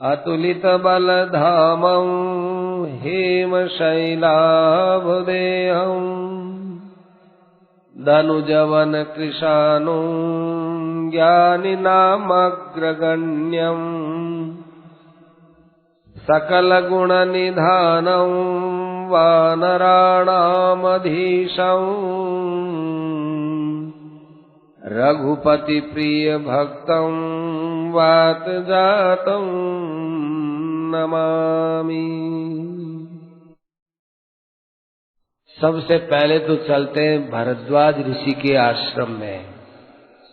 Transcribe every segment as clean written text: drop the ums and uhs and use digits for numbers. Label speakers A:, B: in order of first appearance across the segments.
A: अतुलित बलधामं हेमशैलाभदेहं दनुजवन कृशानुं ज्ञानिनामग्रगण्यं सकलगुणनिधानं वानराणामधीशं रघुपति प्रिय भक्तं वातजातं नमामि। सबसे पहले तो चलते हैं भरद्वाज ऋषि के आश्रम में,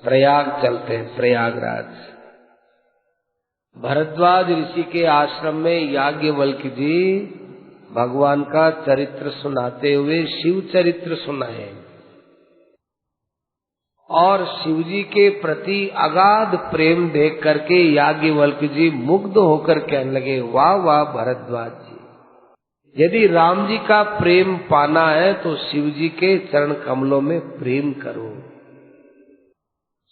A: प्रयाग चलते हैं, प्रयागराज। भरद्वाज ऋषि के आश्रम में याज्ञवल्क्य जी भगवान का चरित्र सुनाते हुए शिव चरित्र सुनाए और शिव जी के प्रति अगाध प्रेम देख करके याज्ञवल्क्य जी मुग्ध होकर कहने लगे, वाह वाह भरद्वाज जी, यदि राम जी का प्रेम पाना है तो शिव जी के चरण कमलों में प्रेम करो।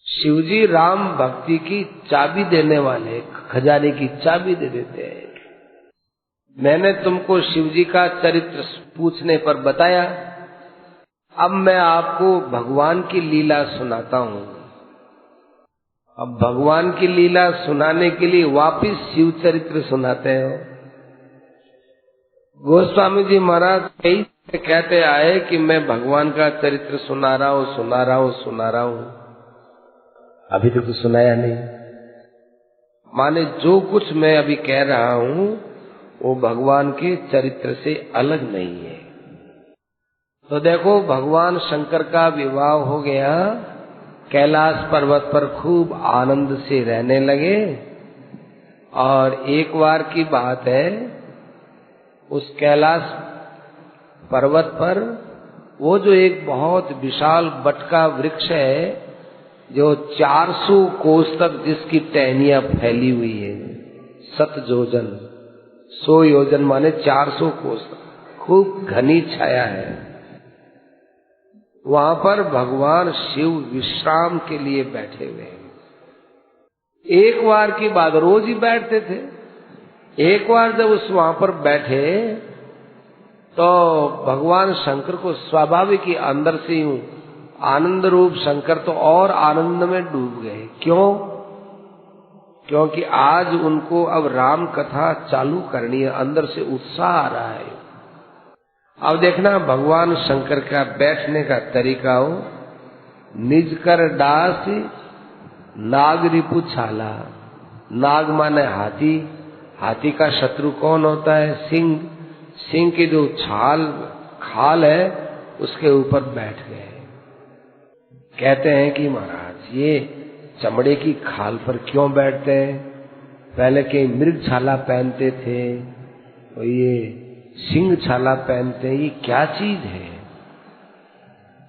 A: शिव जी राम भक्ति की चाबी देने वाले, खजाने की चाबी दे देते हैं। मैंने तुमको शिव जी का चरित्र पूछने पर बताया, अब मैं आपको भगवान की लीला सुनाता हूँ। अब भगवान की लीला सुनाने के लिए वापिस शिव चरित्र सुनाते हो। गोस्वामी जी महाराज कई कहते आए कि मैं भगवान का चरित्र सुना रहा हूँ, अभी तक तो सुनाया नहीं। माने जो कुछ मैं अभी कह रहा हूँ वो भगवान के चरित्र से अलग नहीं है। तो देखो, भगवान शंकर का विवाह हो गया, कैलाश पर्वत पर खूब आनंद से रहने लगे। और एक बार की बात है, उस कैलाश पर्वत पर वो जो एक बहुत विशाल बट का वृक्ष है, जो 400 कोस तक जिसकी टहनियां फैली हुई है, 7 योजन, 100 योजन माने 400 कोस, खूब घनी छाया है। वहां पर भगवान शिव विश्राम के लिए बैठे हुए हैं। एक बार की बात, रोज ही बैठते थे। एक बार जब उस वहां पर बैठे तो भगवान शंकर को स्वाभाविक ही अंदर से यूं आनंद रूप शंकर तो और आनंद में डूब गए। क्यों? क्योंकि आज उनको अब राम कथा चालू करनी है, अंदर से उत्साह आ रहा है। अब देखना भगवान शंकर का बैठने का तरीका हो, निज कर दास नाग रिपु छाला। नाग माने हाथी, हाथी का शत्रु कौन होता है? सिंह। सिंह की जो खाल है उसके ऊपर बैठ गए। कहते हैं कि महाराज ये चमड़े की खाल पर क्यों बैठते हैं? पहले के मृग छाला पहनते थे और ये सिंह छाला पहनते हैं, ये क्या चीज है?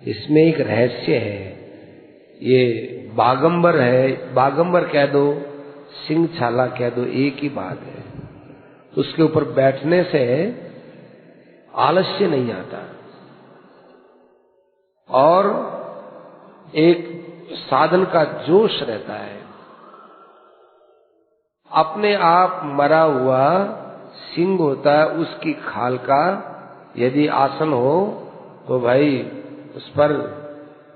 A: इसमें एक रहस्य है। ये बागंबर है, बागंबर कह दो, सिंह छाला कह दो, एक ही बात है। उसके ऊपर बैठने से आलस्य नहीं आता और एक साधन का जोश रहता है। अपने आप मरा हुआ सिंह होता है, उसकी खाल का यदि आसन हो तो भाई उस पर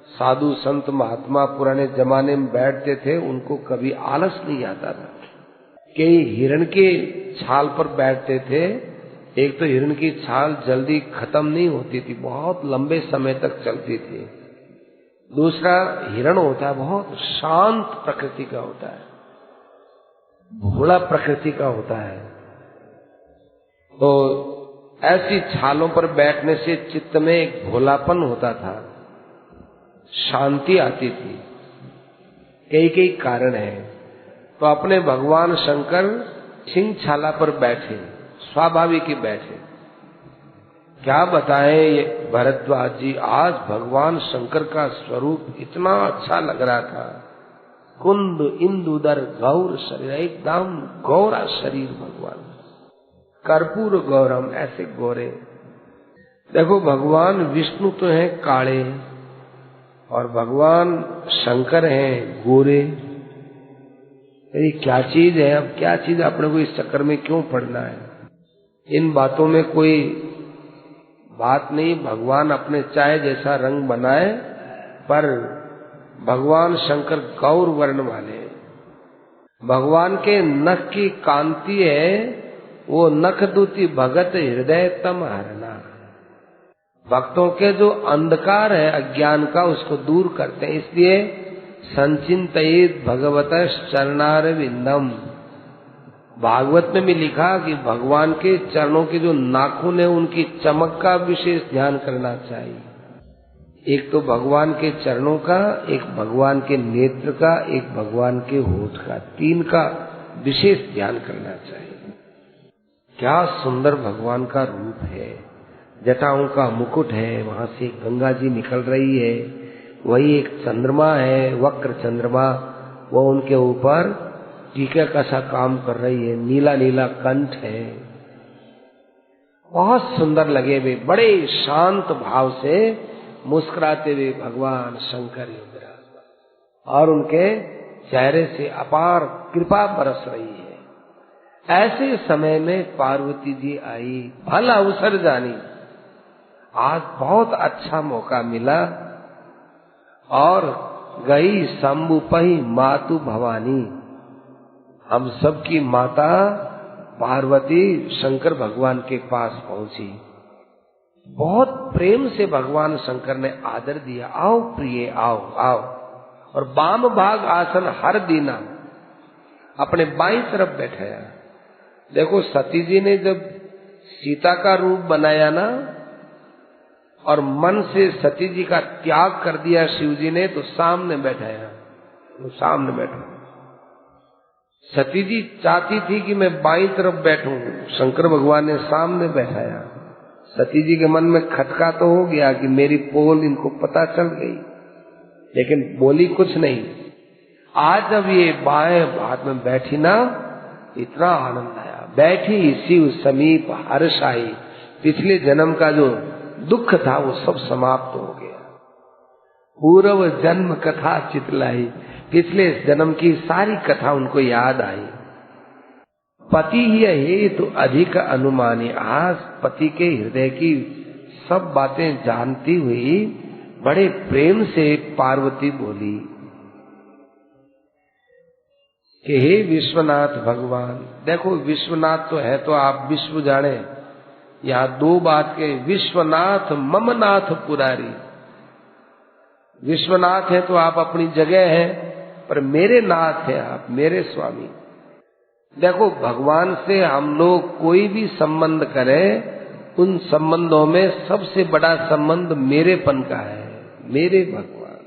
A: साधु संत महात्मा पुराने जमाने में बैठते थे, उनको कभी आलस नहीं आता था। कई हिरण के छाल पर बैठते थे। एक तो हिरण की छाल जल्दी खत्म नहीं होती थी, बहुत लंबे समय तक चलती थी। दूसरा, हिरण होता है बहुत शांत प्रकृति का होता है, भोला प्रकृति का होता है। तो ऐसी छालों पर बैठने से चित्त में एक भोलापन होता था, शांति आती थी। कई कारण है। तो अपने भगवान शंकर सिंह छाला पर बैठे, स्वाभाविक ही बैठे। क्या बताएं ये भरद्वाज जी, आज भगवान शंकर का स्वरूप इतना अच्छा लग रहा था। कुंद इंदुदर गौर शरीर, एकदम गौरा शरीर भगवान, कर्पूर गौरम, ऐसे गोरे। देखो भगवान विष्णु तो हैं काले और भगवान शंकर हैं गोरे। ये क्या चीज है, अब क्या चीज अपने को इस चक्कर में क्यों पड़ना है। इन बातों में कोई बात नहीं। भगवान अपने चाहे जैसा रंग बनाए, पर भगवान शंकर गौर वर्ण वाले हैं। भगवान के नख की कांति है, वो नख दूती भगत हृदय तम हरना। भक्तों के जो अंधकार है अज्ञान का, उसको दूर करते हैं। इसलिए संचिंतित भगवत चरणारविंदम, भागवत में भी लिखा कि भगवान के चरणों के जो नाखून है उनकी चमक का विशेष ध्यान करना चाहिए। एक तो भगवान के चरणों का, एक भगवान के नेत्र का, एक भगवान के होठ का, तीन का विशेष ध्यान करना चाहिए। क्या सुंदर भगवान का रूप है। जटाओं का मुकुट है, वहां से गंगा जी निकल रही है, वही एक चंद्रमा है, वक्र चंद्रमा, वो उनके ऊपर टीका का सा काम कर रही है। नीला नीला कंठ है, बहुत सुंदर लगे हुए, बड़े शांत भाव से मुस्कुराते हुए भगवान शंकर विराजमान, और उनके चेहरे से अपार कृपा बरस रही है। ऐसे समय में पार्वती जी आई, भला अवसर जानी, आज बहुत अच्छा मौका मिला। और गई शंभु पही मातु भवानी, हम सबकी माता पार्वती शंकर भगवान के पास पहुंची। बहुत प्रेम से भगवान शंकर ने आदर दिया, आओ प्रिय आओ आओ, और बाम भाग आसन हर दीना, अपने बाईं तरफ बैठाया। देखो सती जी ने जब सीता का रूप बनाया ना, और मन से सती जी का त्याग कर दिया शिव जी ने, तो सामने बैठाया, तो सामने बैठा। सती जी चाहती थी कि मैं बाईं तरफ बैठूं, शंकर भगवान ने सामने बैठाया। सती जी के मन में खटका तो हो गया कि मेरी पोल इनको पता चल गई, लेकिन बोली कुछ नहीं। आज जब ये बाएं हाथ में बैठी ना, इतना आनंद आया। बैठी शिव समीप हर्ष आई, पिछले जन्म का जो दुख था वो सब समाप्त हो गया। पूर्व जन्म कथा चितलाई, पिछले जन्म की सारी कथा उनको याद आई। पति ही हेतु अधिक अनुमानी, आज पति के हृदय की सब बातें जानती हुई बड़े प्रेम से पार्वती बोली कि हे विश्वनाथ भगवान। देखो विश्वनाथ तो है, तो आप विश्व जाने। यहाँ दो बात के, विश्वनाथ मम नाथ पुरारी। विश्वनाथ है तो आप अपनी जगह हैं, पर मेरे नाथ है आप, मेरे स्वामी। देखो भगवान से हम लोग कोई भी संबंध करें, उन संबंधों में सबसे बड़ा संबंध मेरेपन का है, मेरे भगवान।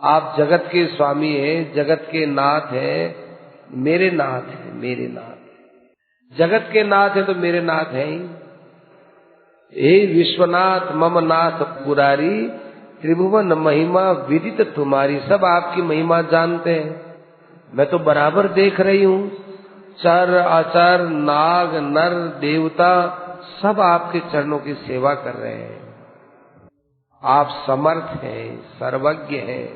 A: आप जगत के स्वामी हैं, जगत के नाथ हैं, मेरे नाथ हैं, मेरे नाथ। जगत के नाथ है तो मेरे नाथ हैं ही। हे विश्वनाथ मम नाथ पुरारी, त्रिभुवन महिमा विदित तुम्हारी। सब आपकी महिमा जानते हैं, मैं तो बराबर देख रही हूँ। चर अचर नाग नर देवता सब आपके चरणों की सेवा कर रहे हैं। आप समर्थ हैं, सर्वज्ञ हैं,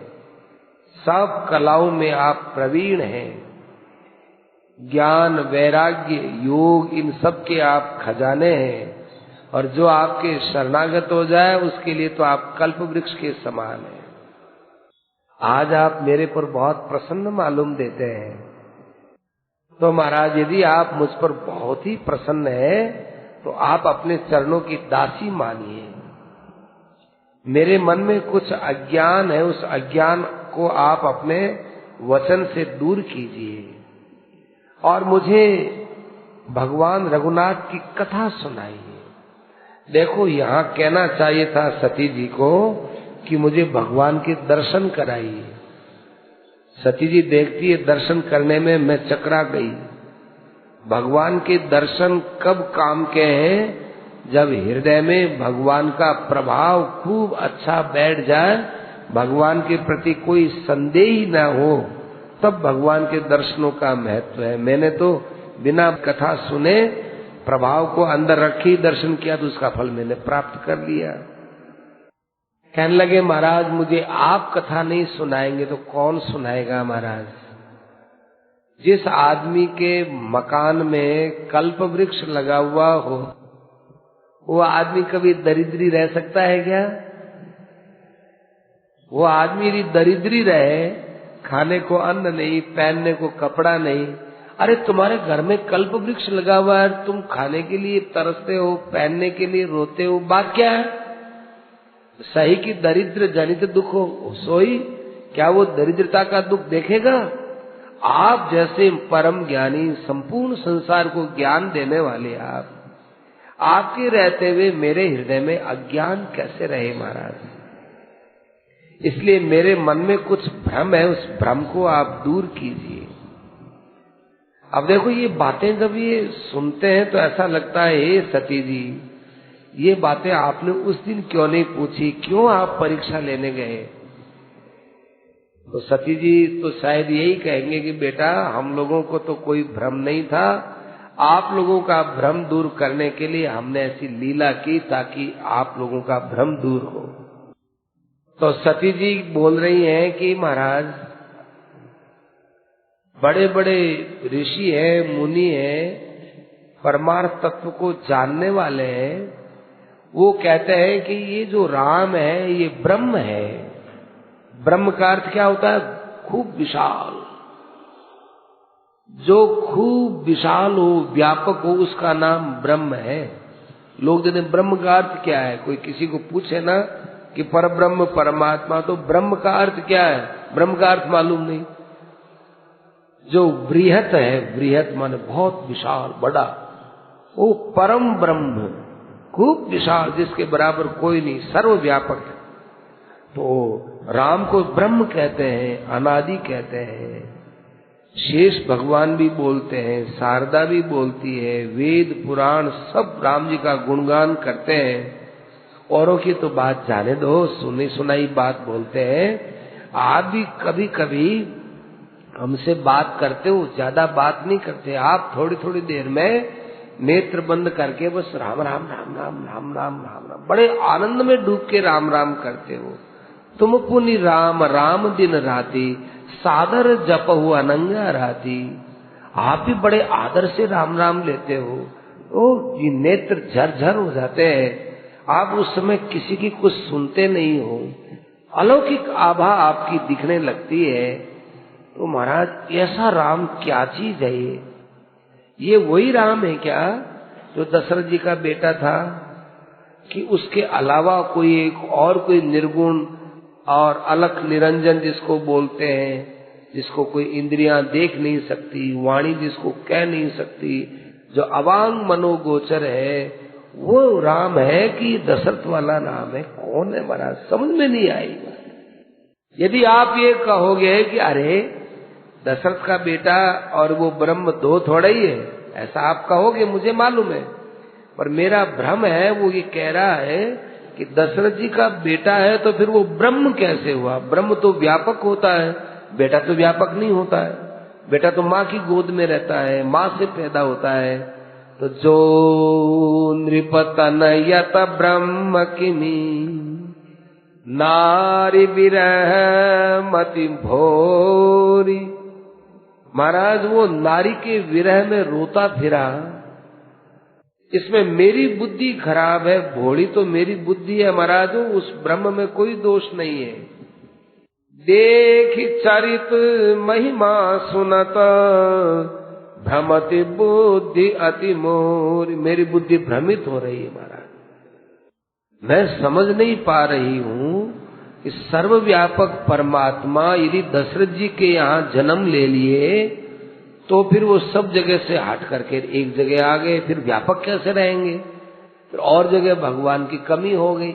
A: सब कलाओं में आप प्रवीण हैं। ज्ञान वैराग्य योग इन सब के आप खजाने हैं, और जो आपके शरणागत हो जाए उसके लिए तो आप कल्प वृक्ष के समान हैं। आज आप मेरे पर बहुत प्रसन्न मालूम देते हैं। तो महाराज यदि आप मुझ पर बहुत ही प्रसन्न हैं, तो आप अपने चरणों की दासी मानिए। मेरे मन में कुछ अज्ञान है, उस अज्ञान को आप अपने वचन से दूर कीजिए, और मुझे भगवान रघुनाथ की कथा सुनाइए। देखो यहाँ कहना चाहिए था सती जी को कि मुझे भगवान के दर्शन कराइए। सती जी देखती है दर्शन करने में मैं चकरा गई। भगवान के दर्शन कब काम के हैं? जब हृदय में भगवान का प्रभाव खूब अच्छा बैठ जाए, भगवान के प्रति कोई संदेह ही न हो, तब भगवान के दर्शनों का महत्व है। मैंने तो बिना कथा सुने प्रभाव को अंदर रखी दर्शन किया, तो उसका फल मैंने प्राप्त कर लिया। कहने लगे महाराज मुझे आप कथा नहीं सुनाएंगे तो कौन सुनाएगा महाराज। जिस आदमी के मकान में कल्प वृक्ष लगा हुआ हो, वो आदमी कभी दरिद्री रह सकता है क्या? वो आदमी यदि दरिद्री रहे, खाने को अन्न नहीं, पहनने को कपड़ा नहीं, अरे तुम्हारे घर में कल्प वृक्ष लगा हुआ है, तुम खाने के लिए तरसते हो, पहनने के लिए रोते हो, बात क्या है? सही कि दरिद्र जनित दुख हो सोई, क्या वो दरिद्रता का दुख देखेगा? आप जैसे परम ज्ञानी, संपूर्ण संसार को ज्ञान देने वाले आपके रहते हुए मेरे हृदय में अज्ञान कैसे रहे महाराज? इसलिए मेरे मन में कुछ भ्रम है, उस भ्रम को आप दूर कीजिए। अब देखो, ये बातें जब ये सुनते हैं तो ऐसा लगता है, हे सती जी, ये बातें आपने उस दिन क्यों नहीं पूछी, क्यों आप परीक्षा लेने गए? तो सती जी तो शायद यही कहेंगे कि बेटा, हम लोगों को तो कोई भ्रम नहीं था, आप लोगों का भ्रम दूर करने के लिए हमने ऐसी लीला की ताकि आप लोगों का भ्रम दूर हो। तो सती जी बोल रही हैं कि महाराज, बड़े बड़े ऋषि हैं, मुनि हैं, परमार्थ तत्व को जानने वाले हैं, वो कहते हैं कि ये जो राम है ये ब्रह्म है। ब्रह्म का अर्थ क्या होता है? खूब विशाल। जो खूब विशाल हो, व्यापक हो, उसका नाम ब्रह्म है। लोग कहते हैं ब्रह्म का अर्थ क्या है? कोई किसी को पूछे ना कि परब्रह्म परमात्मा, तो ब्रह्म का अर्थ क्या है? ब्रह्म का अर्थ मालूम नहीं। जो बृहत है, बृहत माने बहुत विशाल, बड़ा, वो परम ब्रह्म, खूब विशाल, जिसके बराबर कोई नहीं, सर्वव्यापक है। तो राम को ब्रह्म कहते हैं, अनादि कहते हैं। शेष भगवान भी बोलते हैं, शारदा भी बोलती है, वेद पुराण सब राम जी का गुणगान करते हैं। औरों की तो बात जाने दो, सुनी सुनाई बात बोलते हैं। आप भी कभी कभी हमसे बात करते हो, ज्यादा बात नहीं करते आप, थोड़ी थोड़ी देर में नेत्र बंद करके बस राम राम राम राम राम राम राम राम, बड़े आनंद में डूब के राम राम करते हो। तुम पुनि राम राम दिन राती, सादर जपहु अनंगा राती। आप भी बड़े आदर से राम राम लेते हो, ओ ये नेत्र झरझर हो जाते हैं। आप उस समय किसी की कुछ सुनते नहीं हो, अलौकिक आभा आपकी दिखने लगती है। तो महाराज, ऐसा राम क्या चीज है ये वही राम है क्या जो दशरथ जी का बेटा था, कि उसके अलावा कोई एक और कोई निर्गुण और अलख निरंजन जिसको बोलते हैं, जिसको कोई इंद्रियां देख नहीं सकती, वाणी जिसको कह नहीं सकती, जो अवांग मनोगोचर है, वो राम है कि दशरथ वाला नाम है? कौन है महाराज? समझ में नहीं आई। यदि आप ये कहोगे कि अरे दशरथ का बेटा और वो ब्रह्म दो थोड़ा ही है, ऐसा आप कहोगे, मुझे मालूम है, पर मेरा भ्रम है वो ये कह रहा है कि दशरथ जी का बेटा है तो फिर वो ब्रह्म कैसे हुआ? ब्रह्म तो व्यापक होता है, बेटा तो व्यापक नहीं होता है। बेटा तो माँ की गोद में रहता है, माँ से पैदा होता है। तो जो नृपतनयत ब्रह्म किमी, नारी विरह मति भोरी। महाराज, वो नारी के विरह में रोता फिरा, इसमें मेरी बुद्धि खराब है, भोली तो मेरी बुद्धि है महाराज, उस ब्रह्म में कोई दोष नहीं है। देख चरित महिमा सुनत, भ्रमति बुद्धि अति मोर। मेरी बुद्धि भ्रमित हो रही है महाराज, मैं समझ नहीं पा रही हूँ कि सर्वव्यापक परमात्मा यदि दशरथ जी के यहाँ जन्म ले लिए तो फिर वो सब जगह से हट करके एक जगह आ गए, फिर व्यापक कैसे रहेंगे? फिर और जगह भगवान की कमी हो गई।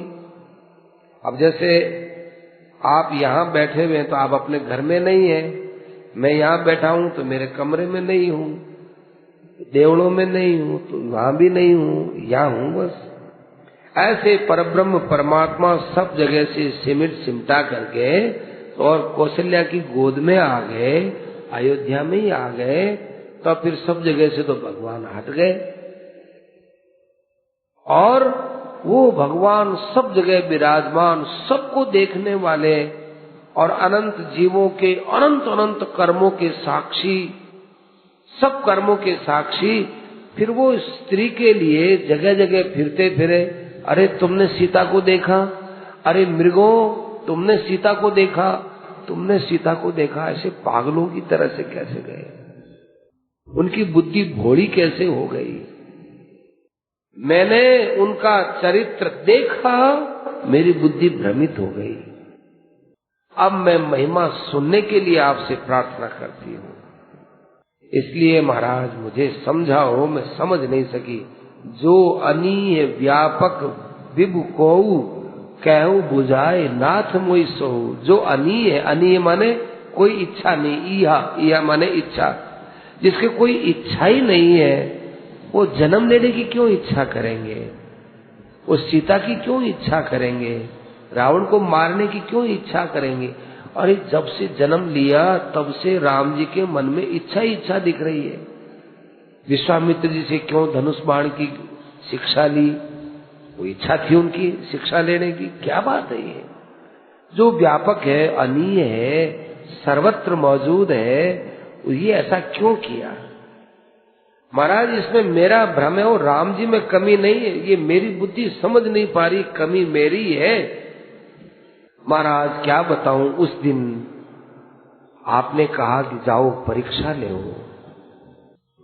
A: अब जैसे आप यहाँ बैठे हुए हैं तो आप अपने घर में नहीं है, मैं यहाँ बैठा हूँ तो मेरे कमरे में नहीं हूँ, देवलों में नहीं हूँ, तो वहां भी नहीं हूँ, यहाँ हूँ बस। ऐसे परब्रह्म परमात्मा सब जगह से सिमटा करके और कौशल्या की गोद में आ गए, अयोध्या में ही आ गए, तो फिर सब जगह से तो भगवान हट गए और वो भगवान सब जगह विराजमान, सबको देखने वाले और अनंत जीवों के अनंत अनंत कर्मों के साक्षी सब कर्मों के साक्षी। फिर वो स्त्री के लिए जगह जगह फिरते फिरे, अरे तुमने सीता को देखा, अरे मृगों तुमने सीता को देखा, तुमने सीता को देखा, ऐसे पागलों की तरह से कैसे गए? उनकी बुद्धि भोली कैसे हो गई? मैंने उनका चरित्र देखा, मेरी बुद्धि भ्रमित हो गई। अब मैं महिमा सुनने के लिए आपसे प्रार्थना करती हूँ, इसलिए महाराज मुझे समझाओ, मैं समझ नहीं सकी। जो अनीय व्यापक विभु कोऊ कहूँ बुझाए नाथ मोई सोहू। जो अनीय है, अनीय माने कोई इच्छा नहीं, इहा माने इच्छा, जिसके कोई इच्छा ही नहीं है, वो जन्म लेने की क्यों इच्छा करेंगे? वो सीता की क्यों इच्छा करेंगे? रावण को मारने की क्यों इच्छा करेंगे? अरे जब से जन्म लिया तब से राम जी के मन में इच्छा ही इच्छा दिख रही है। विश्वामित्र जी से क्यों धनुष बाण की शिक्षा ली? वो इच्छा थी उनकी शिक्षा लेने की। क्या बात है ये? जो व्यापक है, अनीय है, सर्वत्र मौजूद है, ये ऐसा क्यों किया? महाराज इसमें मेरा भ्रम है और राम जी में कमी नहीं है, ये मेरी बुद्धि समझ नहीं पा रही, कमी मेरी है। महाराज क्या बताऊं, उस दिन आपने कहा कि जाओ परीक्षा ले,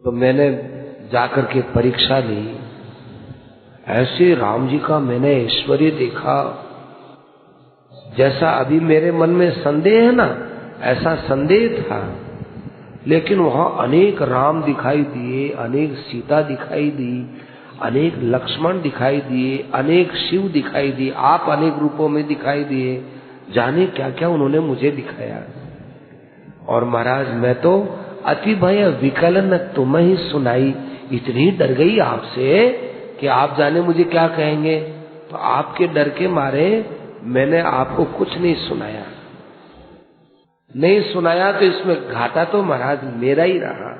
A: तो मैंने जाकर के परीक्षा ली। ऐसे राम जी का मैंने ऐश्वर्य देखा, जैसा अभी मेरे मन में संदेह है ना, ऐसा संदेह था। लेकिन वहां अनेक राम दिखाई दिए, अनेक सीता दिखाई दी, अनेक लक्ष्मण दिखाई दिए, अनेक शिव दिखाई दिए, आप अनेक रूपों में दिखाई दिए, जाने क्या क्या उन्होंने मुझे दिखाया। और महाराज मैं तो अति भय विकलन तुम्हें ही सुनाई, इतनी डर गई आपसे कि आप जाने मुझे क्या कहेंगे। तो आपके डर के मारे मैंने आपको कुछ नहीं सुनाया। नहीं सुनाया तो इसमें घाटा तो महाराज मेरा ही रहा।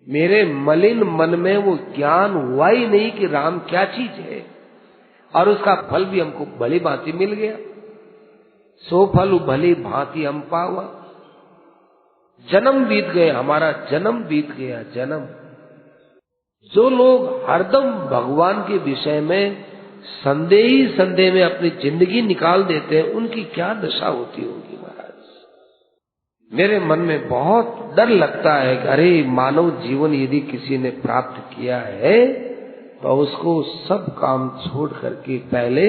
A: मेरे मलिन मन में वो ज्ञान हुआ ही नहीं कि राम क्या चीज है, और उसका फल भी हमको भली भांति मिल गया। सो फल भली भांति हम पावा। जन्म बीत गए, हमारा जन्म बीत गया, जन्म। जो लोग हरदम भगवान के विषय में संदेह ही संदेह में अपनी जिंदगी निकाल देते हैं, उनकी क्या दशा होती होगी महाराज। मेरे मन में बहुत डर लगता है कि अरे मानव जीवन यदि किसी ने प्राप्त किया है तो उसको सब काम छोड़ करके पहले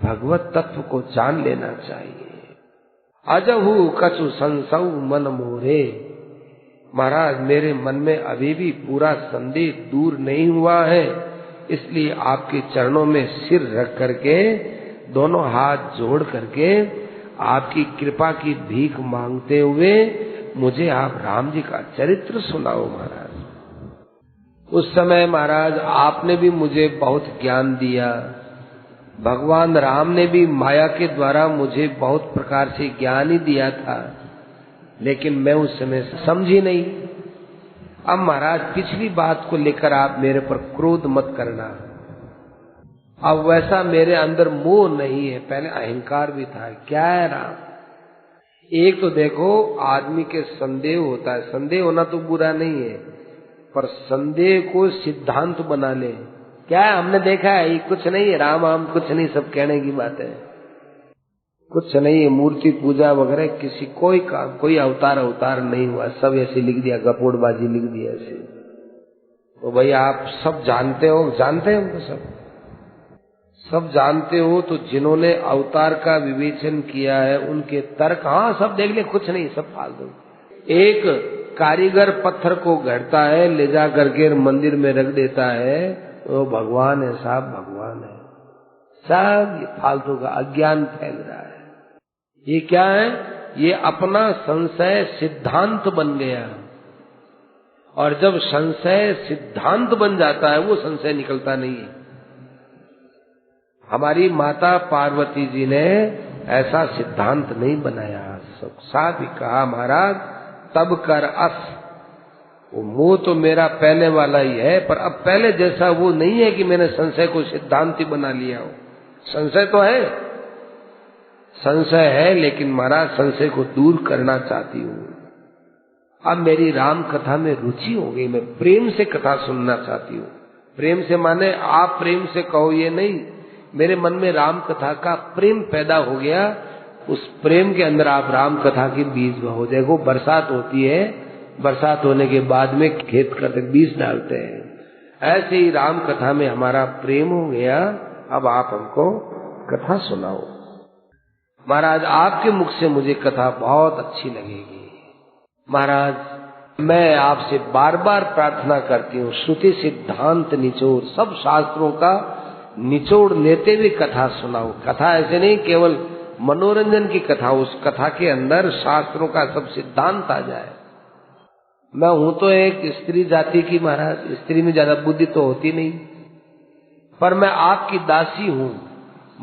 A: भगवत तत्व को जान लेना चाहिए। अजहु कछु संसौ मन मोरे। महाराज मेरे मन में अभी भी पूरा संदेह दूर नहीं हुआ है, इसलिए आपके चरणों में सिर रख करके, दोनों हाथ जोड़ करके आपकी कृपा की भीख मांगते हुए मुझे आप राम जी का चरित्र सुनाओ महाराज। उस समय महाराज आपने भी मुझे बहुत ज्ञान दिया, भगवान राम ने भी माया के द्वारा मुझे बहुत प्रकार से ज्ञान ही दिया था, लेकिन मैं उस समय समझी नहीं। अब महाराज पिछली बात को लेकर आप मेरे पर क्रोध मत करना। अब वैसा मेरे अंदर मोह नहीं है, पहले अहंकार भी था। क्या है राम? एक तो देखो आदमी के संदेह होता है, संदेह होना तो बुरा नहीं है, पर संदेह को सिद्धांत बना ले। क्या है? हमने देखा है, ये कुछ नहीं है, राम आम कुछ नहीं, सब कहने की बात है, कुछ नहीं है, मूर्ति पूजा वगैरह किसी कोई काम, कोई अवतार नहीं हुआ, सब ऐसे लिख दिया, गपोड़बाजी लिख दिया ऐसे। तो भाई आप सब जानते हो, जानते हो सब जानते हो, तो जिन्होंने अवतार का विवेचन किया है उनके तर्क, हाँ सब देख ले, कुछ नहीं, सब फालतू। एक कारीगर पत्थर को गढ़ता है, ले जा करके मंदिर में रख देता है, तो भगवान है साहब, भगवान है। सब ये फालतू का अज्ञान फैल रहा है। ये क्या है? ये अपना संशय सिद्धांत बन गया, और जब संशय सिद्धांत बन जाता है वो संशय निकलता नहीं है। हमारी माता पार्वती जी ने ऐसा सिद्धांत नहीं बनाया, सब साथ ही कहा महाराज तब कर अस। वो मोह तो मेरा पहले वाला ही है, पर अब पहले जैसा वो नहीं है कि मैंने संशय को सिद्धांत ही बना लिया हो। संशय तो है, संशय है, लेकिन महाराज संशय को दूर करना चाहती हूँ। अब मेरी राम कथा में रुचि हो गई, मैं प्रेम से कथा सुनना चाहती हूँ। प्रेम से माने आप प्रेम से कहो ये नहीं, मेरे मन में राम कथा का प्रेम पैदा हो गया। उस प्रेम के अंदर आप राम कथा की बीज बो। देखो बरसात होती है, बरसात होने के बाद में खेत करते बीज डालते हैं, ऐसे ही राम कथा में हमारा प्रेम हो गया। अब आप हमको कथा सुनाओ महाराज, आपके मुख से मुझे कथा बहुत अच्छी लगेगी। महाराज मैं आपसे बार बार प्रार्थना करती हूँ, श्रुति सिद्धांत निचोड़, सब शास्त्रों का निचोड़ लेते हुए कथा सुनाओ। कथा ऐसे नहीं केवल मनोरंजन की कथा, उस कथा के अंदर शास्त्रों का सब सिद्धांत आ जाए। मैं हूं तो एक स्त्री जाति की महाराज, स्त्री में ज्यादा बुद्धि तो होती नहीं, पर मैं आपकी दासी हूं,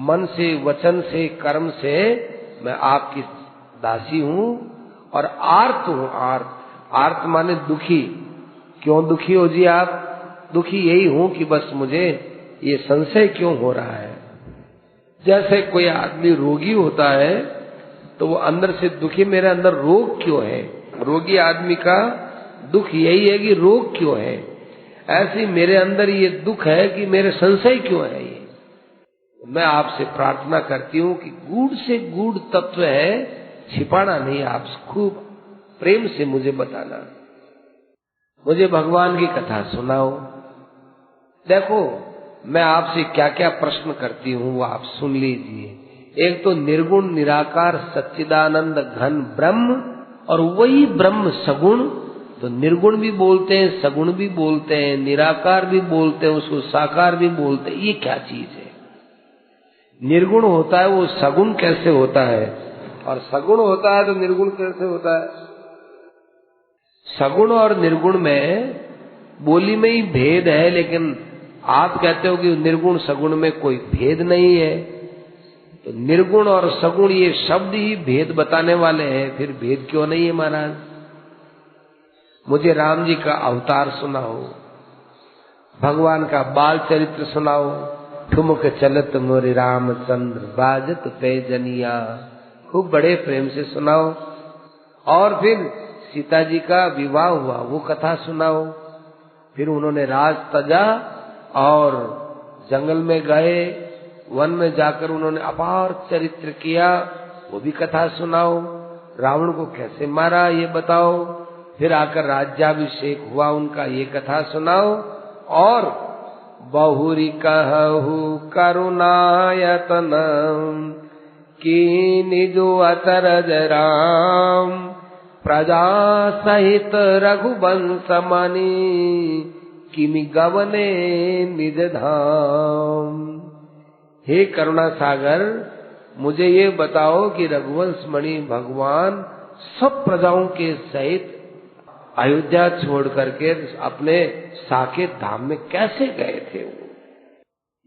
A: मन से वचन से कर्म से मैं आपकी दासी हूं और आर्त हूं। आर्त माने दुखी। क्यों दुखी हो जी आप? दुखी यही हूं कि बस मुझे ये संशय क्यों हो रहा है। जैसे कोई आदमी रोगी होता है तो वो अंदर से दुखी, मेरे अंदर रोग क्यों है। रोगी आदमी का दुख यही है कि रोग क्यों है। ऐसे मेरे अंदर ये दुख है कि मेरे संशय क्यों है। ये मैं आपसे प्रार्थना करती हूँ कि गूढ़ से गूढ़ तत्व है, छिपाना नहीं, आप खूब प्रेम से मुझे बताना। मुझे भगवान की कथा सुनाओ। देखो मैं आपसे क्या क्या प्रश्न करती हूँ वो आप सुन लीजिए। एक तो निर्गुण निराकार सच्चिदानंद घन ब्रह्म, और वही ब्रह्म सगुण। तो निर्गुण भी बोलते हैं, सगुण भी बोलते हैं, निराकार भी बोलते हैं, उसको साकार भी बोलते हैं। ये क्या चीज है? निर्गुण होता है वो सगुण कैसे होता है, और सगुण होता है तो निर्गुण कैसे होता है? सगुण और निर्गुण में बोली में ही भेद है, लेकिन आप कहते हो कि निर्गुण सगुण में कोई भेद नहीं है। तो निर्गुण और सगुण ये शब्द ही भेद बताने वाले हैं, फिर भेद क्यों नहीं है महाराज? मुझे राम जी का अवतार सुनाओ, भगवान का बाल चरित्र सुनाओ। ठुमक चलत मोरे रामचंद्र बाजत पैजनिया, खूब बड़े प्रेम से सुनाओ। और फिर सीता जी का विवाह हुआ वो कथा सुनाओ। फिर उन्होंने राज तजा और जंगल में गए, वन में जाकर उन्होंने अपार चरित्र किया, वो भी कथा सुनाओ। रावण को कैसे मारा ये बताओ। फिर आकर राज्याभिषेक हुआ उनका, ये कथा सुनाओ। और बहुरी कहु करुणायतन की निजो अचरज राम, प्रजा सहित रघुवंश मणि किमि गवने निज धाम। हे करुणा सागर, मुझे ये बताओ कि रघुवंश मणि भगवान सब प्रजाओं के सहित अयोध्या छोड़ करके अपने साकेत धाम में कैसे गए थे वो?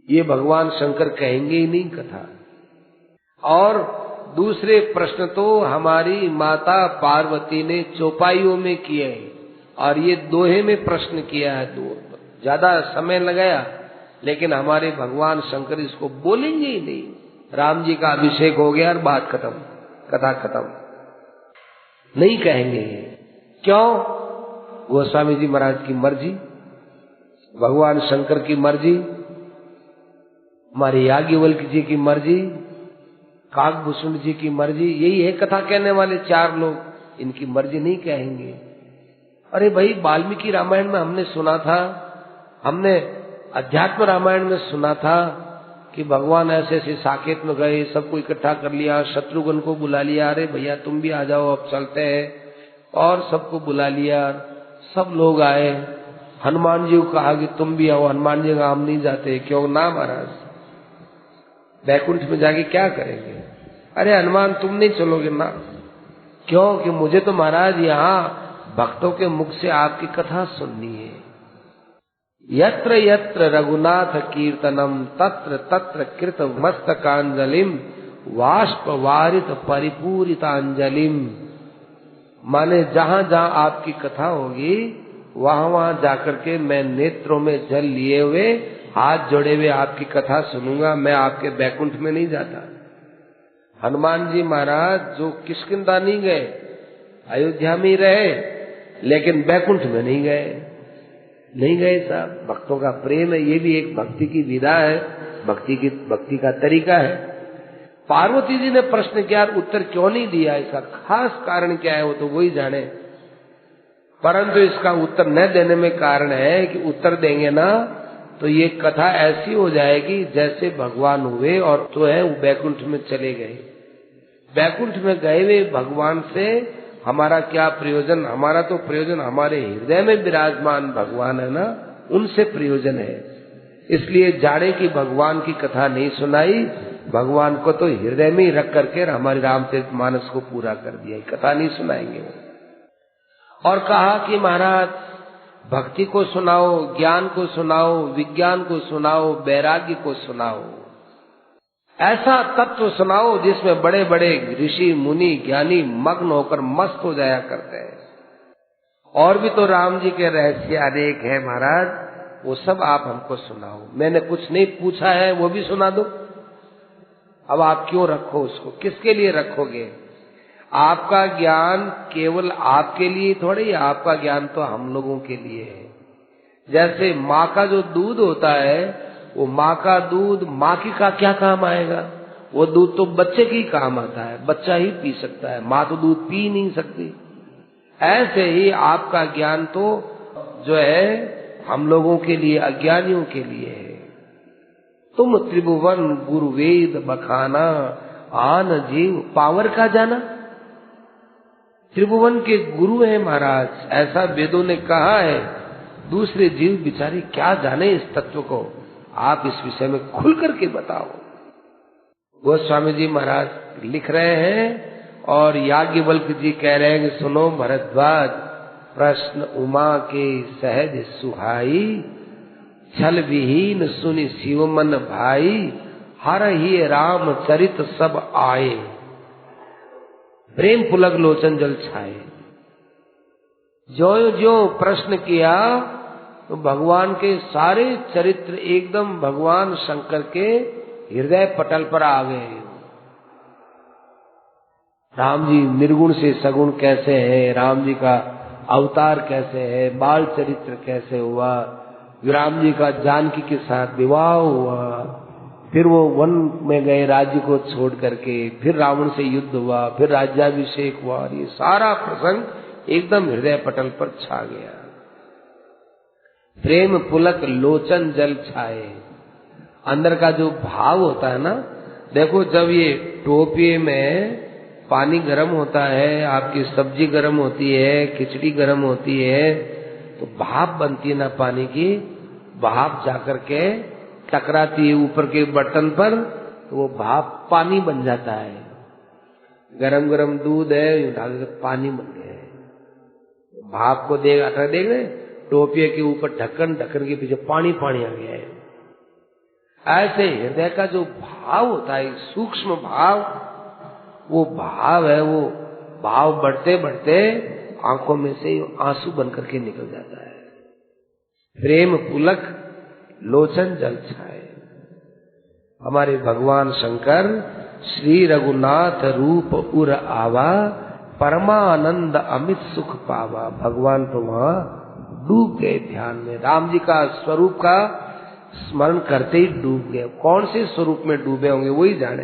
A: ये भगवान शंकर कहेंगे ही नहीं कथा। और दूसरे प्रश्न तो हमारी माता पार्वती ने चौपाइयों में किए हैं, और ये दोहे में प्रश्न किया है। दो ज्यादा समय लगाया, लेकिन हमारे भगवान शंकर इसको बोलेंगे ही नहीं। राम जी का अभिषेक हो गया और बात खत्म, कथा खत्म, नहीं कहेंगे। क्यों? गोस्वामी जी महाराज की मर्जी, भगवान शंकर की मर्जी, हमारे याज्ञवल्क्य जी की मर्जी, काकभूषण जी की मर्जी। यही है कथा कहने वाले चार लोग, इनकी मर्जी नहीं कहेंगे। अरे भाई वाल्मीकि रामायण में हमने सुना था, हमने अध्यात्म रामायण में सुना था कि भगवान ऐसे ऐसे साकेत में गए, सबको इकट्ठा कर लिया, शत्रुघ्न को बुला लिया, अरे भैया तुम भी आ जाओ अब चलते हैं, और सबको बुला लिया, सब लोग आए। हनुमान जी को कहा कि तुम भी आओ, हनुमान जी का हम नहीं जाते। क्यों ना महाराज, बैकुंठ में जाके क्या करेंगे? अरे हनुमान तुम नहीं चलोगे ना? क्यों? कि मुझे तो महाराज यहाँ भक्तों के मुख से आपकी कथा सुननी है। यत्र यत्र रघुनाथ कीर्तनम तत्र तत्र कृत मस्तकांजलिम वाष्प वारित परिपूरितांजलिम। माने जहां जहां आपकी कथा होगी वहां वहां जाकर के मैं नेत्रों में जल लिए हुए, हाथ जोड़े हुए आपकी कथा सुनूंगा। मैं आपके बैकुंठ में नहीं जाता। हनुमान जी महाराज जो किष्किंधा नहीं गए, अयोध्या में रहे, लेकिन बैकुंठ में नहीं गए साहब। भक्तों का प्रेम है, ये भी एक भक्ति की विधा है, भक्ति का तरीका है। पार्वती जी ने प्रश्न किया, उत्तर क्यों नहीं दिया, इसका खास कारण क्या है वो तो वही जाने। परंतु इसका उत्तर न देने में कारण है कि उत्तर देंगे ना तो ये कथा ऐसी हो जाएगी जैसे भगवान हुए और तो है वो बैकुंठ में चले गए। बैकुंठ में गए हुए भगवान से हमारा क्या प्रयोजन? हमारा तो प्रयोजन हमारे हृदय में विराजमान भगवान है ना, उनसे प्रयोजन है। इसलिए जाने की भगवान की कथा नहीं सुनाई, भगवान को तो हृदय में ही रख करके हमारे रामचरितमानस को पूरा कर दिया, कथा नहीं सुनाएंगे। और कहा कि महाराज भक्ति को सुनाओ, ज्ञान को सुनाओ, विज्ञान को सुनाओ, वैराग्य को सुनाओ, ऐसा तत्व सुनाओ जिसमें बड़े बड़े ऋषि मुनि ज्ञानी मग्न होकर मस्त हो जाया करते हैं। और भी तो राम जी के रहस्य अनेक हैं महाराज, वो सब आप हमको सुनाओ। मैंने कुछ नहीं पूछा है, वो भी सुना दो। अब आप क्यों रखो उसको, किसके लिए रखोगे? आपका ज्ञान केवल आपके लिए थोड़ी, आपका ज्ञान तो हम लोगों के लिए है। जैसे माँ का जो दूध होता है, वो माँ का दूध माँ की का क्या काम आएगा? वो दूध तो बच्चे की काम आता है, बच्चा ही पी सकता है, माँ तो दूध पी नहीं सकती। ऐसे ही आपका ज्ञान तो जो है हम लोगों के लिए, अज्ञानियों के लिए है। तुम त्रिभुवन गुरु वेद बखाना, आन जीव पावर का जाना। त्रिभुवन के गुरु हैं महाराज, ऐसा वेदों ने कहा है। दूसरे जीव बिचारे क्या जाने इस तत्व को, आप इस विषय में खुल करके बताओ। गोस्वामी जी महाराज लिख रहे हैं और याज्ञवल्क्य जी कह रहे हैं कि सुनो भरद्वाज, प्रश्न उमा के सहज सुहाई, छल विहीन सुनि शिव मन भाई, हर ही राम चरित सब आए, प्रेम पुलक लोचन जल छाए। जो जो प्रश्न किया तो भगवान के सारे चरित्र एकदम भगवान शंकर के हृदय पटल पर आ गए। राम जी निर्गुण से सगुण कैसे है, राम जी का अवतार कैसे है, बाल चरित्र कैसे हुआ, राम जी का जानकी के साथ विवाह हुआ, फिर वो वन में गए राज्य को छोड़ करके, फिर रावण से युद्ध हुआ, फिर राज्याभिषेक हुआ, और ये सारा प्रसंग एकदम हृदय पटल पर छा गया। प्रेम पुलक लोचन जल छाए, अंदर का जो भाव होता है ना, देखो जब ये टोपिए में पानी गर्म होता है, आपकी सब्जी गर्म होती है, खिचड़ी गर्म होती है, तो भाप बनती है ना पानी की, भाप जाकर के टकराती है ऊपर के बर्तन पर, तो वो भाप पानी बन जाता है। गरम गरम दूध है, डाल के पानी बन गया है। भाप को देख रहे, टोपिए के ऊपर ढक्कन, ढक्कन के पीछे पानी पानी आ गया है। ऐसे हृदय का जो भाव होता है, सूक्ष्म भाव, वो भाव है, वो भाव बढ़ते बढ़ते आंखों में से आंसू बन करके निकल जाता है। प्रेम पुलक लोचन जल छाए। हमारे भगवान शंकर श्री रघुनाथ रूप उर आवा, परमानंद अमित सुख पावा। भगवान तो वहां डूब गए ध्यान में, राम जी का स्वरूप का स्मरण करते ही डूब गए। कौन से स्वरूप में डूबे होंगे वही जाने,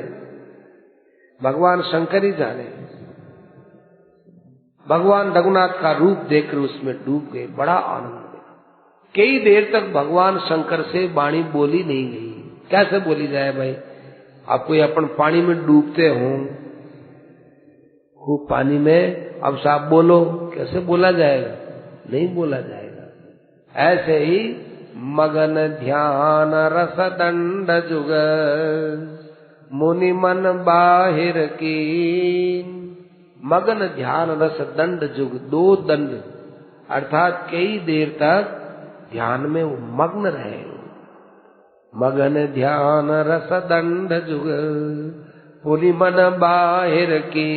A: भगवान शंकर ही जाने। भगवान रघुनाथ का रूप देखकर उसमें डूब गए, बड़ा आनंद। कई देर तक भगवान शंकर से वाणी बोली नहीं गई। कैसे बोली जाए भाई? आप कोई अपन पानी में डूबते हो, खूब पानी में, अब साहब बोलो, कैसे बोला जाएगा? नहीं बोला जाएगा। ऐसे ही मगन ध्यान रस दंड जुग, मुनि मन बाहिर की। मगन ध्यान रस दंड जुग, दो दंड, अर्थात कई देर तक ध्यान में वो मग्न रहे। मगन ध्यान रस दंड जुग, मुनि मन बाहिर की।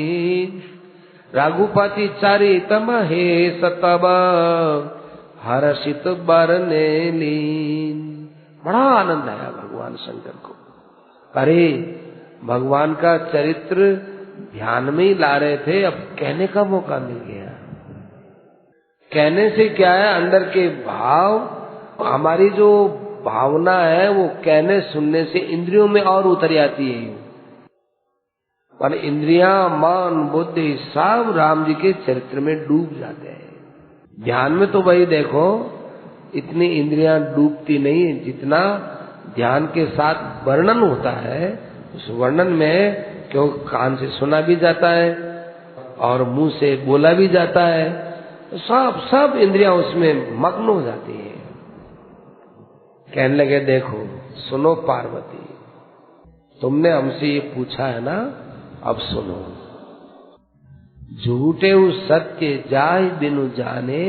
A: रघुपति चरित महेश तब, हर्षित बरने लीन। बड़ा आनंद आया भगवान शंकर को। अरे भगवान का चरित्र ध्यान में ही ला रहे थे, अब कहने का मौका मिल गया। कहने से क्या है, अंदर के भाव, हमारी जो भावना है वो कहने सुनने से इंद्रियों में और उतर जाती है। और इंद्रियां, मन, बुद्धि सब राम जी के चरित्र में डूब जाते हैं। ध्यान में तो वही देखो, इतनी इंद्रियां डूबती नहीं है जितना ध्यान के साथ वर्णन होता है। उस वर्णन में क्यों कान से सुना भी जाता है और मुंह से बोला भी जाता है, सब इंद्रियां उसमें मग्न हो जाती है। कहने लगे, देखो सुनो पार्वती, तुमने हमसे ये पूछा है ना, अब सुनो। झूठे उस सत्य जाय बिनु जाने,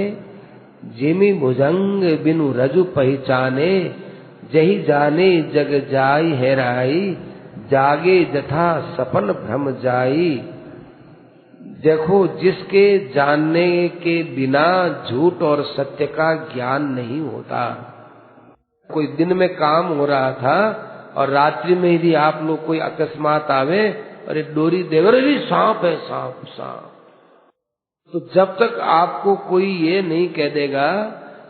A: जिमि भुजंग बिनु रजु पहचाने, जही जाने जग जाई हेराई, जागे जथा सपन भ्रम जाई। देखो, जिसके जानने के बिना झूठ और सत्य का ज्ञान नहीं होता। कोई दिन में काम हो रहा था और रात्रि में यदि आप लोग कोई अकस्मात आवे, अरे डोरी देव, अरे सांप है, सांप सांप, तो जब तक आपको कोई ये नहीं कह देगा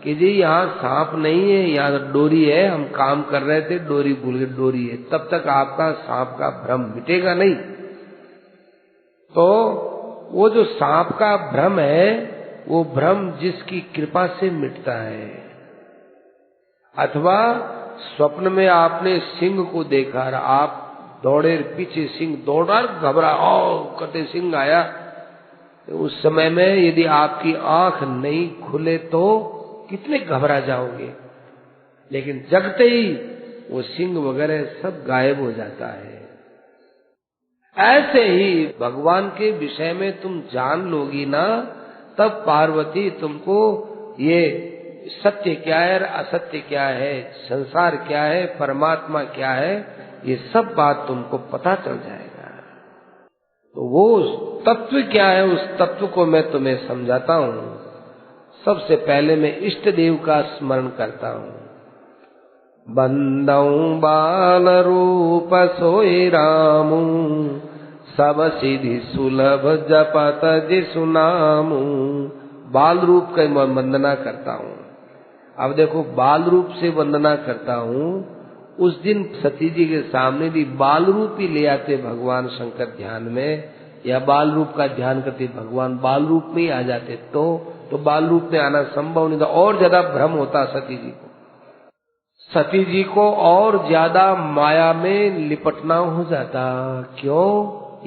A: कि जी यहाँ सांप नहीं है, यहाँ डोरी है, हम काम कर रहे थे, डोरी भूल गए, डोरी है, तब तक आपका सांप का भ्रम मिटेगा नहीं। तो वो जो सांप का भ्रम है, वो भ्रम जिसकी कृपा से मिटता है। अथवा स्वप्न में आपने सिंह को देखा, आप दौड़े, पीछे सिंह दौड़ा, घबरा, कटे सिंह आया, उस समय में यदि आपकी आंख नहीं खुले तो कितने घबरा जाओगे। लेकिन जगते ही वो सिंह वगैरह सब गायब हो जाता है। ऐसे ही भगवान के विषय में तुम जान लोगी ना, तब पार्वती तुमको ये सत्य क्या है, असत्य क्या है, संसार क्या है, परमात्मा क्या है, ये सब बात तुमको पता चल जाएगा। तो वो तत्व क्या है, उस तत्व को मैं तुम्हें समझाता हूँ। सबसे पहले मैं इष्ट देव का स्मरण करता हूँ। बंदऊ बाल रूप सोई रामू, सब सिद्धि सुलभ जपत जिसु नामू। बाल रूप का मैं वंदना करता हूँ। अब देखो, बाल रूप से वंदना करता हूँ, उस दिन सती जी के सामने भी बाल रूप ही ले आते भगवान शंकर ध्यान में, या बाल रूप का ध्यान करते भगवान बाल रूप में ही आ जाते, तो बाल रूप में आना संभव नहीं था। और ज्यादा भ्रम होता सती जी को, सती जी को और ज्यादा माया में लिपटना हो जाता। क्यों?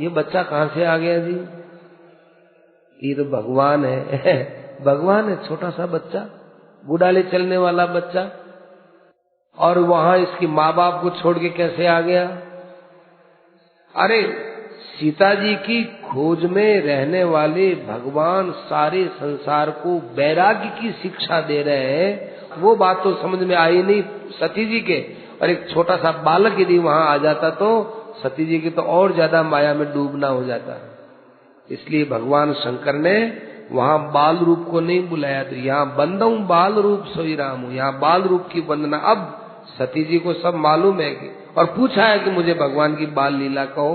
A: ये बच्चा कहाँ से आ गया जी? ये तो भगवान है भगवान है, छोटा सा बच्चा, बुढ़ाले चलने वाला बच्चा, और वहां इसकी माँ बाप को छोड़ के कैसे आ गया? अरे सीता जी की खोज में रहने वाले भगवान सारे संसार को वैराग्य की शिक्षा दे रहे हैं, वो बात तो समझ में आई नहीं सती जी के। और एक छोटा सा बालक यदि वहां आ जाता तो सती जी की तो और ज्यादा माया में डूबना हो जाता। इसलिए भगवान शंकर ने वहां बाल रूप को नहीं बुलाया, तो यहाँ बंदऊ बाल रूप सोई रामू, यहाँ बाल रूप की वंदना। अब सती जी को सब मालूम है और पूछा है कि मुझे भगवान की बाल लीला कहो,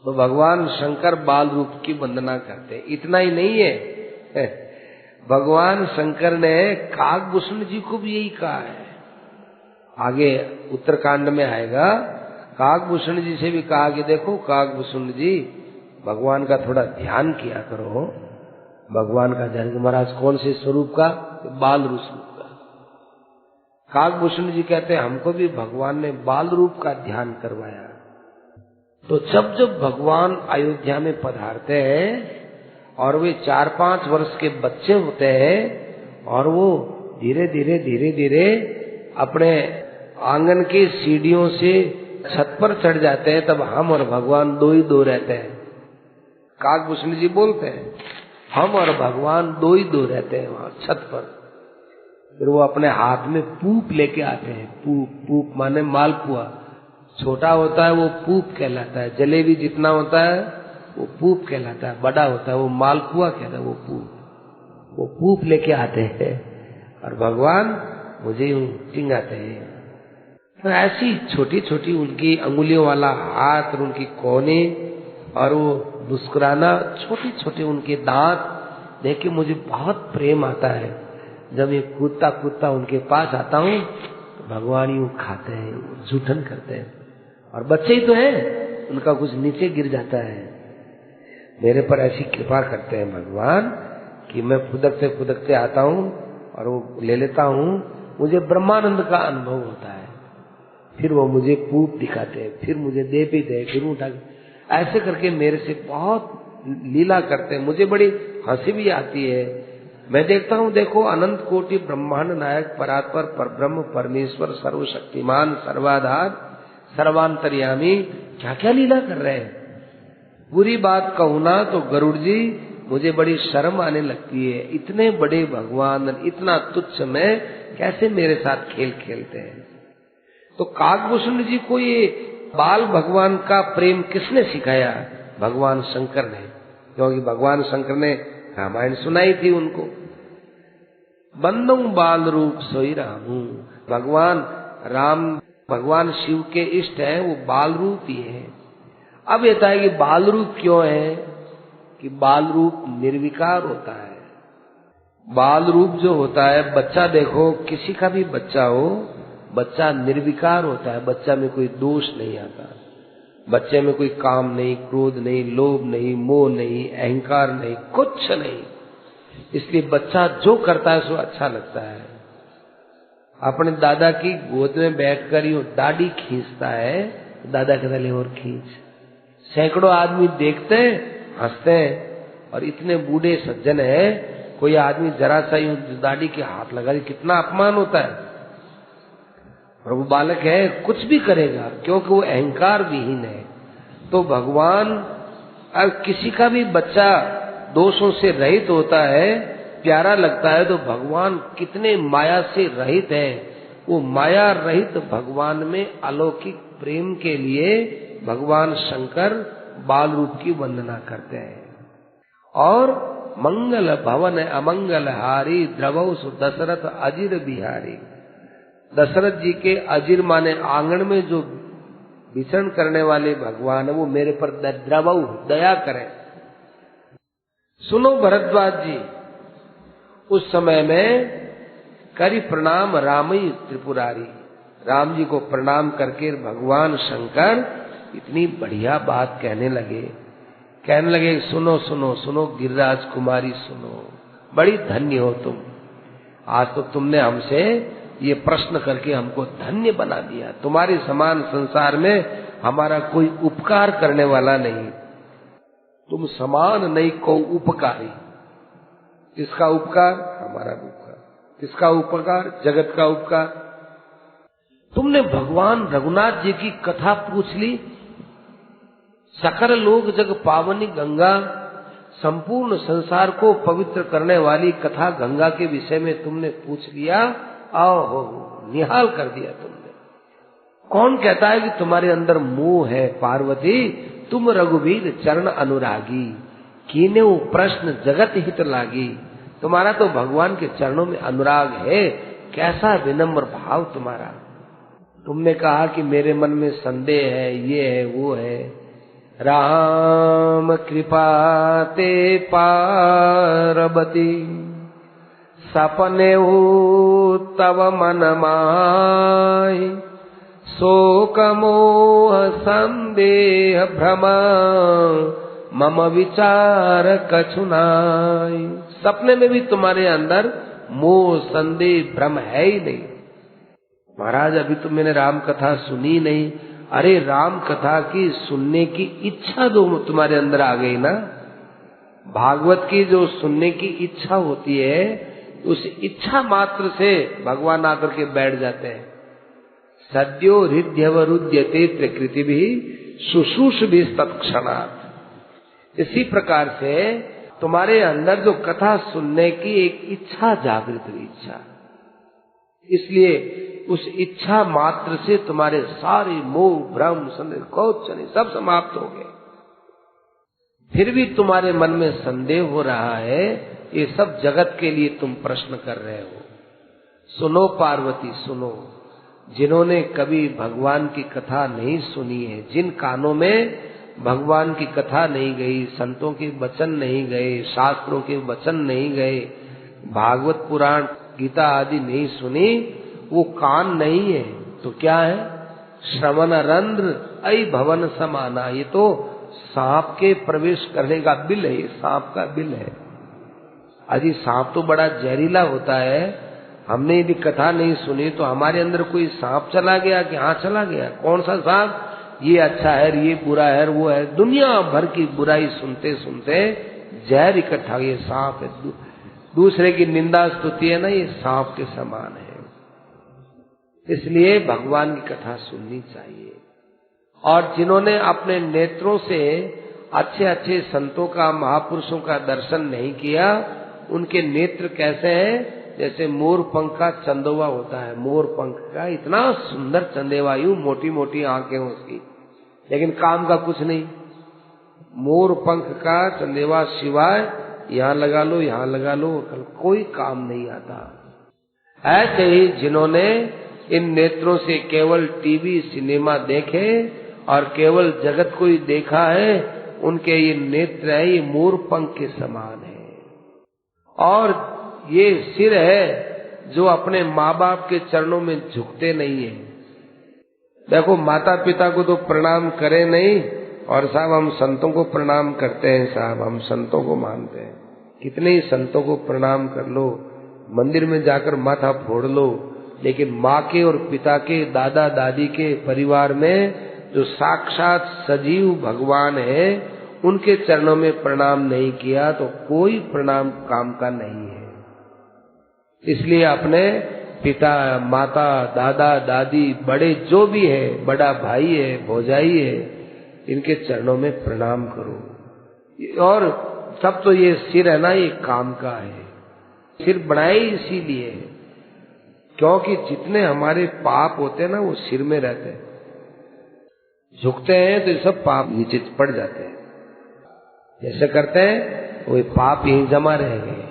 A: तो भगवान शंकर बाल रूप की वंदना करते। इतना ही नहीं है, भगवान शंकर ने काकभूषण जी को भी यही कहा है। आगे उत्तरकांड में आएगा, काकभूषण जी से भी कहा कि देखो काकभूषण जी, भगवान का थोड़ा ध्यान किया करो। भगवान का ध्यान, महाराज कौन से स्वरूप का? बाल रूप का। काकभूषण जी कहते हैं हमको भी भगवान ने बाल रूप का ध्यान करवाया। तो जब जब भगवान अयोध्या में पधारते हैं और वे 4-5 वर्ष के बच्चे होते हैं और वो धीरे धीरे अपने आंगन के सीढ़ियों से छत पर चढ़ जाते हैं, तब हम और भगवान दो ही दो रहते हैं। काकभूषण जी बोलते हैं हम और भगवान दो ही दो रहते हैं वहां छत पर। फिर वो अपने हाथ में पूप लेके आते हैं। पूप माने मालपुआ, छोटा होता है वो पूप कहलाता है, जलेबी जितना होता है वो पूप कहलाता है, बड़ा होता है वो मालपुआ कहता है। वो पूप लेके आते हैं और भगवान मुझे यूं टिंगाते हैं। तो ऐसी छोटी छोटी उनकी अंगुलियों वाला हाथ और उनकी कोने और वो मुस्कुराना, छोटे छोटे उनके दांत, देख के मुझे बहुत प्रेम आता है। जब ये कूदता कूदता उनके पास आता हूँ तो भगवान यूं खाते हैं, जूठन करते हैं, और बच्चे ही तो हैं, उनका कुछ नीचे गिर जाता है। मेरे पर ऐसी कृपा करते हैं भगवान कि मैं फुदकते फुदकते आता हूँ और वो ले लेता हूँ, मुझे ब्रह्मानंद का अनुभव होता है। फिर वो मुझे पूप दिखाते हैं, फिर मुझे दे भी दे, फिर उठा, ऐसे करके मेरे से बहुत लीला करते हैं। मुझे बड़ी हंसी भी आती है। मैं देखता हूँ, देखो अनंत कोटि ब्रह्मांड नायक परात्पर परब्रह्म परमेश्वर सर्वशक्तिमान सर्वाधार सर्वांतर्यामी क्या क्या लीला कर रहे हैं। बुरी बात कहूँ ना तो गरुड़ जी, मुझे बड़ी शर्म आने लगती है। इतने बड़े भगवान, इतना तुच्छ मैं, कैसे मेरे साथ खेल खेलते हैं। तो काकभूषण जी को ये बाल भगवान का प्रेम किसने सिखाया? भगवान शंकर ने, क्योंकि भगवान शंकर ने रामायण सुनाई थी उनको। बंदौ बाल रूप सोई रामू, भगवान राम भगवान शिव के इष्ट है, वो बाल रूप ही है। अब ये है कि बाल रूप क्यों है? कि बाल रूप निर्विकार होता है। बाल रूप जो होता है, बच्चा देखो, किसी का भी बच्चा हो, बच्चा निर्विकार होता है। बच्चा में कोई दोष नहीं आता, बच्चे में कोई काम नहीं, क्रोध नहीं, लोभ नहीं, मोह नहीं, अहंकार नहीं, कुछ नहीं। इसलिए बच्चा जो करता है सो अच्छा लगता है। अपने दादा की गोद में बैठकर यूं दाढ़ी खींचता है, दादा कहता ले और खींच। सैकड़ों आदमी देखते हैं, हंसते हैं, और इतने बूढ़े सज्जन है, कोई आदमी जरा सा यूं दाढ़ी के हाथ लगा दे, कितना अपमान होता है। और वो बालक है, कुछ भी करेगा, क्योंकि वो अहंकार विहीन है। तो भगवान, अब किसी का भी बच्चा दोषों से रहित होता है, प्यारा लगता है, तो भगवान कितने माया से रहित है। वो माया रहित भगवान में अलौकिक प्रेम के लिए भगवान शंकर बाल रूप की वंदना करते हैं। और मंगल भवन अमंगल हारी द्रवौ दशरथ अजिर बिहारी, दशरथ जी के अजिर माने आंगन में जो विचरण करने वाले भगवान, वो मेरे पर द्रवौ दया करें। सुनो भरद्वाज जी, उस समय में करी प्रणाम रामई त्रिपुरारी, राम जी को प्रणाम करके भगवान शंकर इतनी बढ़िया बात कहने लगे, सुनो सुनो सुनो गिरिराज कुमारी सुनो, बड़ी धन्य हो तुम। आज तो तुमने हमसे ये प्रश्न करके हमको धन्य बना दिया। तुम्हारे समान संसार में हमारा कोई उपकार करने वाला नहीं। तुम समान नहीं को उपकारी। किसका उपकार? हमारा उपकार। किसका उपकार? जगत का उपकार। तुमने भगवान रघुनाथ जी की कथा पूछ ली। सकल लोक जग पावनी गंगा, संपूर्ण संसार को पवित्र करने वाली कथा गंगा के विषय में तुमने पूछ लिया। आओ, निहाल कर दिया तुमने। कौन कहता है कि तुम्हारे अंदर मोह है? पार्वती, तुम रघुवीर चरण अनुरागी, कीने वो प्रश्न जगत हित लागी। तुम्हारा तो भगवान के चरणों में अनुराग है। कैसा विनम्र भाव तुम्हारा। तुमने कहा कि मेरे मन में संदेह है, ये है, वो है। राम कृपा ते पार्वती, सपने तव मन माहि, शोक मोह संदेह भ्रम, मम विचार कछु नाहि। सपने में भी तुम्हारे अंदर मोह संदेह भ्रम है ही नहीं। महाराज, अभी तो मैंने राम कथा सुनी नहीं। अरे राम कथा की सुनने की इच्छा जो तुम्हारे अंदर आ गई ना, भागवत की जो सुनने की इच्छा होती है, उस इच्छा मात्र से भगवान आकर के बैठ जाते हैं। सद्यो हृदयवरुध्यते प्रकृति भी शुश्रूष भी तत्क्षणात्। इसी प्रकार से तुम्हारे अंदर जो कथा सुनने की एक इच्छा जागृत हुई, इच्छा, इसलिए उस इच्छा मात्र से तुम्हारे सारे मोह भ्रम संदेह कुछ नहीं, सब समाप्त हो गए। फिर भी तुम्हारे मन में संदेह हो रहा है, ये सब जगत के लिए तुम प्रश्न कर रहे हो। सुनो पार्वती सुनो, जिन्होंने कभी भगवान की कथा नहीं सुनी है, जिन कानों में भगवान की कथा नहीं गई, संतों के वचन नहीं गए, शास्त्रों के वचन नहीं गए, भागवत पुराण गीता आदि नहीं सुनी, वो कान नहीं है तो क्या है? श्रवण रंध्र अई भवन समाना। ये तो सांप के प्रवेश करने का बिल है, ये सांप का बिल है। अजी सांप तो बड़ा जहरीला होता है, हमने यदि कथा नहीं सुनी तो हमारे अंदर कोई सांप चला गया कि हाँ चला गया। कौन सा सांप? ये अच्छा है, ये बुरा है, वो है, दुनिया भर की बुराई सुनते सुनते जहर इकट्ठा, ये सांप है। दूसरे की निंदा स्तुति है ना, ये सांप के समान है। इसलिए भगवान की कथा सुननी चाहिए। और जिन्होंने अपने नेत्रों से अच्छे अच्छे संतों का, महापुरुषों का दर्शन नहीं किया, उनके नेत्र कैसे हैं? जैसे मोर पंख का चंदोवा होता है, मोर पंख का इतना सुंदर चंदेवा, यूं मोटी मोटी आंखें उसकी, लेकिन काम का कुछ नहीं। मोर पंख का चंदेवा सिवाय यहाँ लगा लो, यहाँ लगा लो, कोई काम नहीं आता। ऐसे ही जिन्होंने इन नेत्रों से केवल टीवी सिनेमा देखे और केवल जगत को ही देखा है, उनके ये नेत्र है, ये मोर पंख के समान है। और ये सिर है जो अपने माँ बाप के चरणों में झुकते नहीं है। देखो माता पिता को तो प्रणाम करे नहीं, और साहब हम संतों को प्रणाम करते हैं, साहब हम संतों को मानते हैं। कितने ही संतों को प्रणाम कर लो, मंदिर में जाकर माथा फोड़ लो, लेकिन माँ के और पिता के, दादा दादी के परिवार में जो साक्षात सजीव भगवान है, उनके चरणों में प्रणाम नहीं किया तो कोई प्रणाम काम का नहीं है। इसलिए अपने पिता, माता, दादा, दादी, बड़े जो भी है, बड़ा भाई है, भौजाई है, इनके चरणों में प्रणाम करो। और सब तो ये सिर है ना, ये काम का है। सिर बनाए इसीलिए क्योंकि जितने हमारे पाप होते हैं ना, वो सिर में रहते हैं। झुकते हैं तो ये सब पाप नीचे पड़ जाते हैं। जैसे करते हैं वो पाप यही जमा रह गए।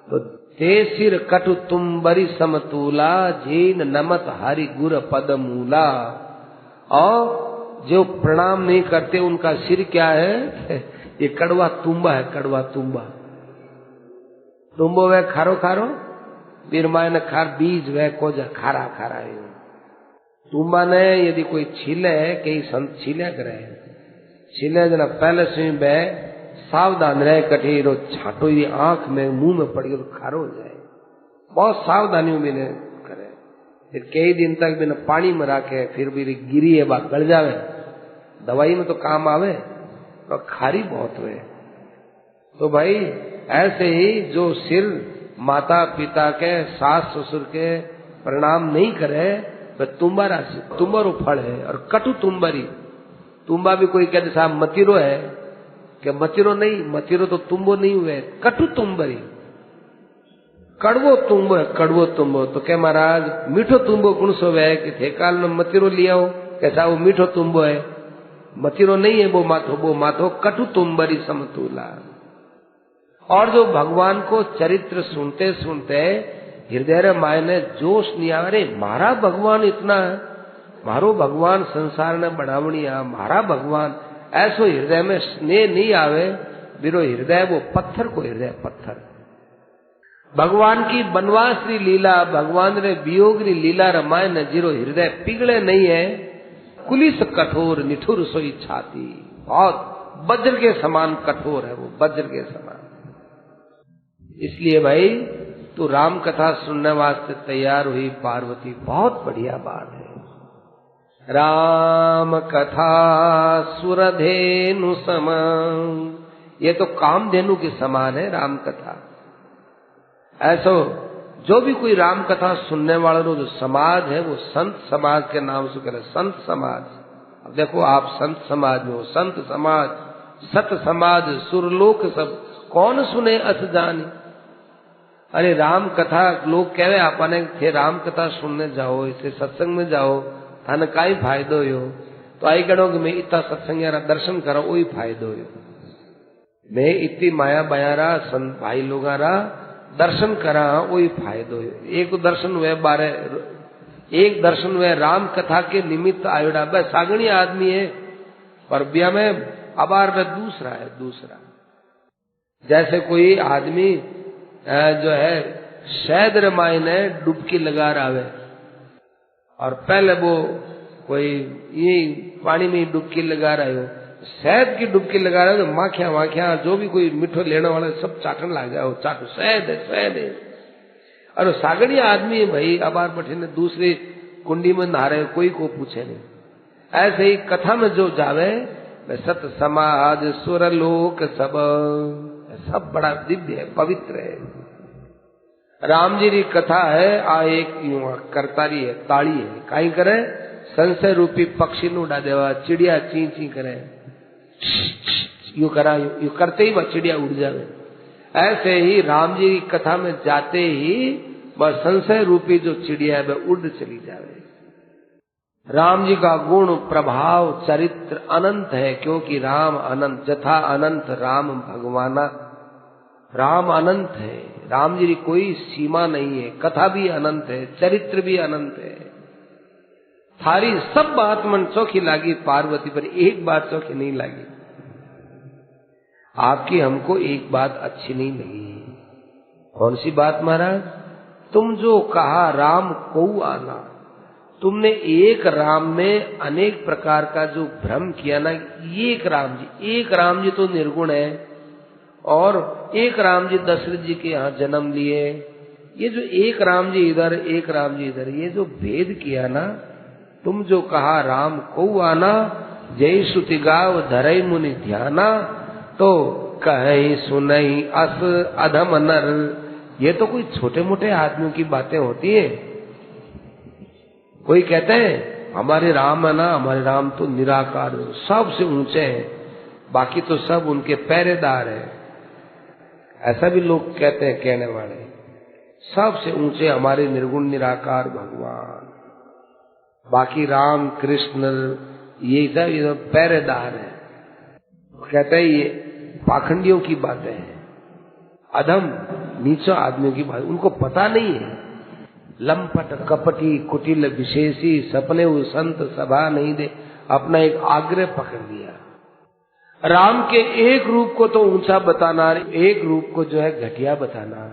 A: तो ते सिर कटु तुम्बरी समतूला, जीन नमत हरि गुर पद मूला। और जो प्रणाम नहीं करते उनका सिर क्या है? ये कड़वा तुम्बा है, कड़वा तुम्बा। तुम्बो वे खारो खारो, बीरमाय ने खार बीज वे कोजा खारा खारा है। तुम्बा ने यदि कोई छीले, कई संत छीले करे, छीले जना पहले से बे सावधान रहे, कठी रो छाटो ये आंख में मुंह में पड़ गया तो खारो हो जाए। बहुत सावधानियों में करे, फिर कई दिन तक बिना पानी में रखे, फिर भी गिरी है बात गल जावे, दवाई में तो काम आवे, और खारी बहुत हुए। तो भाई ऐसे ही जो सिर माता पिता के, सास ससुर के प्रणाम नहीं करे, वह तुम्बा राशि, तुम्बारो फल है। और कटु तुम्बरी, तुम्बा भी कोई कहते साहब मतीरो है, क्या मतीरो नहीं, मतीरो तो तुम्बो नहीं हुए, कटु तुम्बरी, कड़वो तुम्बो है, कड़वो तुम्बो। तो क्या महाराज मीठो तुम्बो कौन सो है कि थे काल में मतीरो लिया हो, कैसा वो मीठो तुम्बो है, मतीरो नहीं है वो माथो कटु तुम्बरी समतूला। और जो भगवान को चरित्र सुनते सुनते हृदय मायने जोश नहीं आ रहे, मारा भगवान इतना है, मारो भगवान संसार ने बनावणिया, मारा भगवान, ऐसो हृदय में स्नेह नहीं आवे, बिरो हृदय वो पत्थर को हृदय पत्थर। भगवान की बनवास री लीला, भगवान रे वियोग री लीला रमायन जीरो हृदय पिघले नहीं है, कुलिस कठोर निठुर सोई छाती, बहुत वज्र के समान कठोर है वो, वज्र के समान। इसलिए भाई तू राम कथा सुनने वास्ते तैयार हुई पार्वती, बहुत बढ़िया बात है। राम कथा सुरधेनु सम, ये तो कामधेनु के समान है राम कथा। ऐसो जो भी कोई राम कथा सुनने वाला जो समाज है वो संत समाज के नाम से करे, संत समाज। अब देखो आप संत समाज में हो, संत समाज, सत समाज, सुरलोक सब कौन सुने अस जानी। अरे राम कथा लोग कहे आपने थे राम कथा सुनने जाओ, इसे सत्संग में जाओ, थाने काई फायदो हो। तो आई कहो कि मैं इतना सत्संग यारा दर्शन करो वही फायदो हो, मैं इतनी माया बयारा संत भाई लोगारा दर्शन करा वही फायदो हो। एक दर्शन हुए बारे, एक दर्शन हुए राम कथा के निमित्त आयोडा, बस सागणी आदमी है, पर ब्या में अबार में दूसरा है, दूसरा। जैसे कोई आदमी जो है शहद रमाई ने डुबकी लगा रहा है और पहले वो कोई ये पानी में डुबकी लगा रहे हो, शहद की डुबकी लगा रहे हो तो माखिया वाखिया जो भी कोई मिठो लेने वाला सब चाटन लग जाओ, चाटो शहद है, शहद है। और सागड़िया आदमी है भाई, अबार बैठे ने दूसरी कुंडी में नहा रहे, कोई को पूछे नहीं। ऐसे ही कथा में जो जावे सत समाज सुर लोक सब बड़ा दिव्य है, पवित्र है। राम जी की कथा है आ एक यूं करतारी है, ताड़ी है, काई करे संशय रूपी पक्षी नु उड़ा देवा, चिड़िया ची ची करे, यू करा यू करते ही वह चिड़िया उड़ जावे। ऐसे ही राम जी की कथा में जाते ही वह संशय रूपी जो चिड़िया है वह उड़ चली जावे। राम जी का गुण प्रभाव चरित्र अनंत है, क्योंकि राम अनंत, जथा अनंत राम भगवाना। राम अनंत है, राम जी की कोई सीमा नहीं है, कथा भी अनंत है, चरित्र भी अनंत है। थारी सब बात मन चौखी लागी पार्वती, पर एक बात चौखी नहीं लगी। आपकी हमको एक बात अच्छी नहीं लगी। कौन सी बात महाराज? तुम जो कहा राम को आना, तुमने एक राम में अनेक प्रकार का जो भ्रम किया ना, एक राम जी तो निर्गुण है और एक राम जी दशरथ जी के यहाँ जन्म लिए। ये जो एक राम जी इधर एक राम जी इधर, ये जो भेद किया ना, तुम जो कहा राम को आना, जय श्रुति गाव धरई मुनि ध्याना, तो कहीं सुनई अस अधम नर। ये तो कोई छोटे मोटे आदमियों की बातें होती है। कोई कहते हैं हमारे राम है ना, हमारे राम तो निराकार सबसे ऊंचे हैं, बाकी तो सब उनके पहरेदार हैं। ऐसा भी लोग कहते हैं, कहने वाले सबसे ऊंचे हमारे निर्गुण निराकार भगवान, बाकी राम कृष्ण ये सब पहरेदार है। कहते हैं ये पाखंडियों की बातें हैं, अधम नीचा आदमियों की बात, उनको पता नहीं है। लंपट कपटी कुटिल विशेषी, सपने वो संत सभा नहीं दे, अपना एक आग्रह पकड़ लिया। राम के एक रूप को तो ऊंचा बताना, एक रूप को जो है घटिया बताना।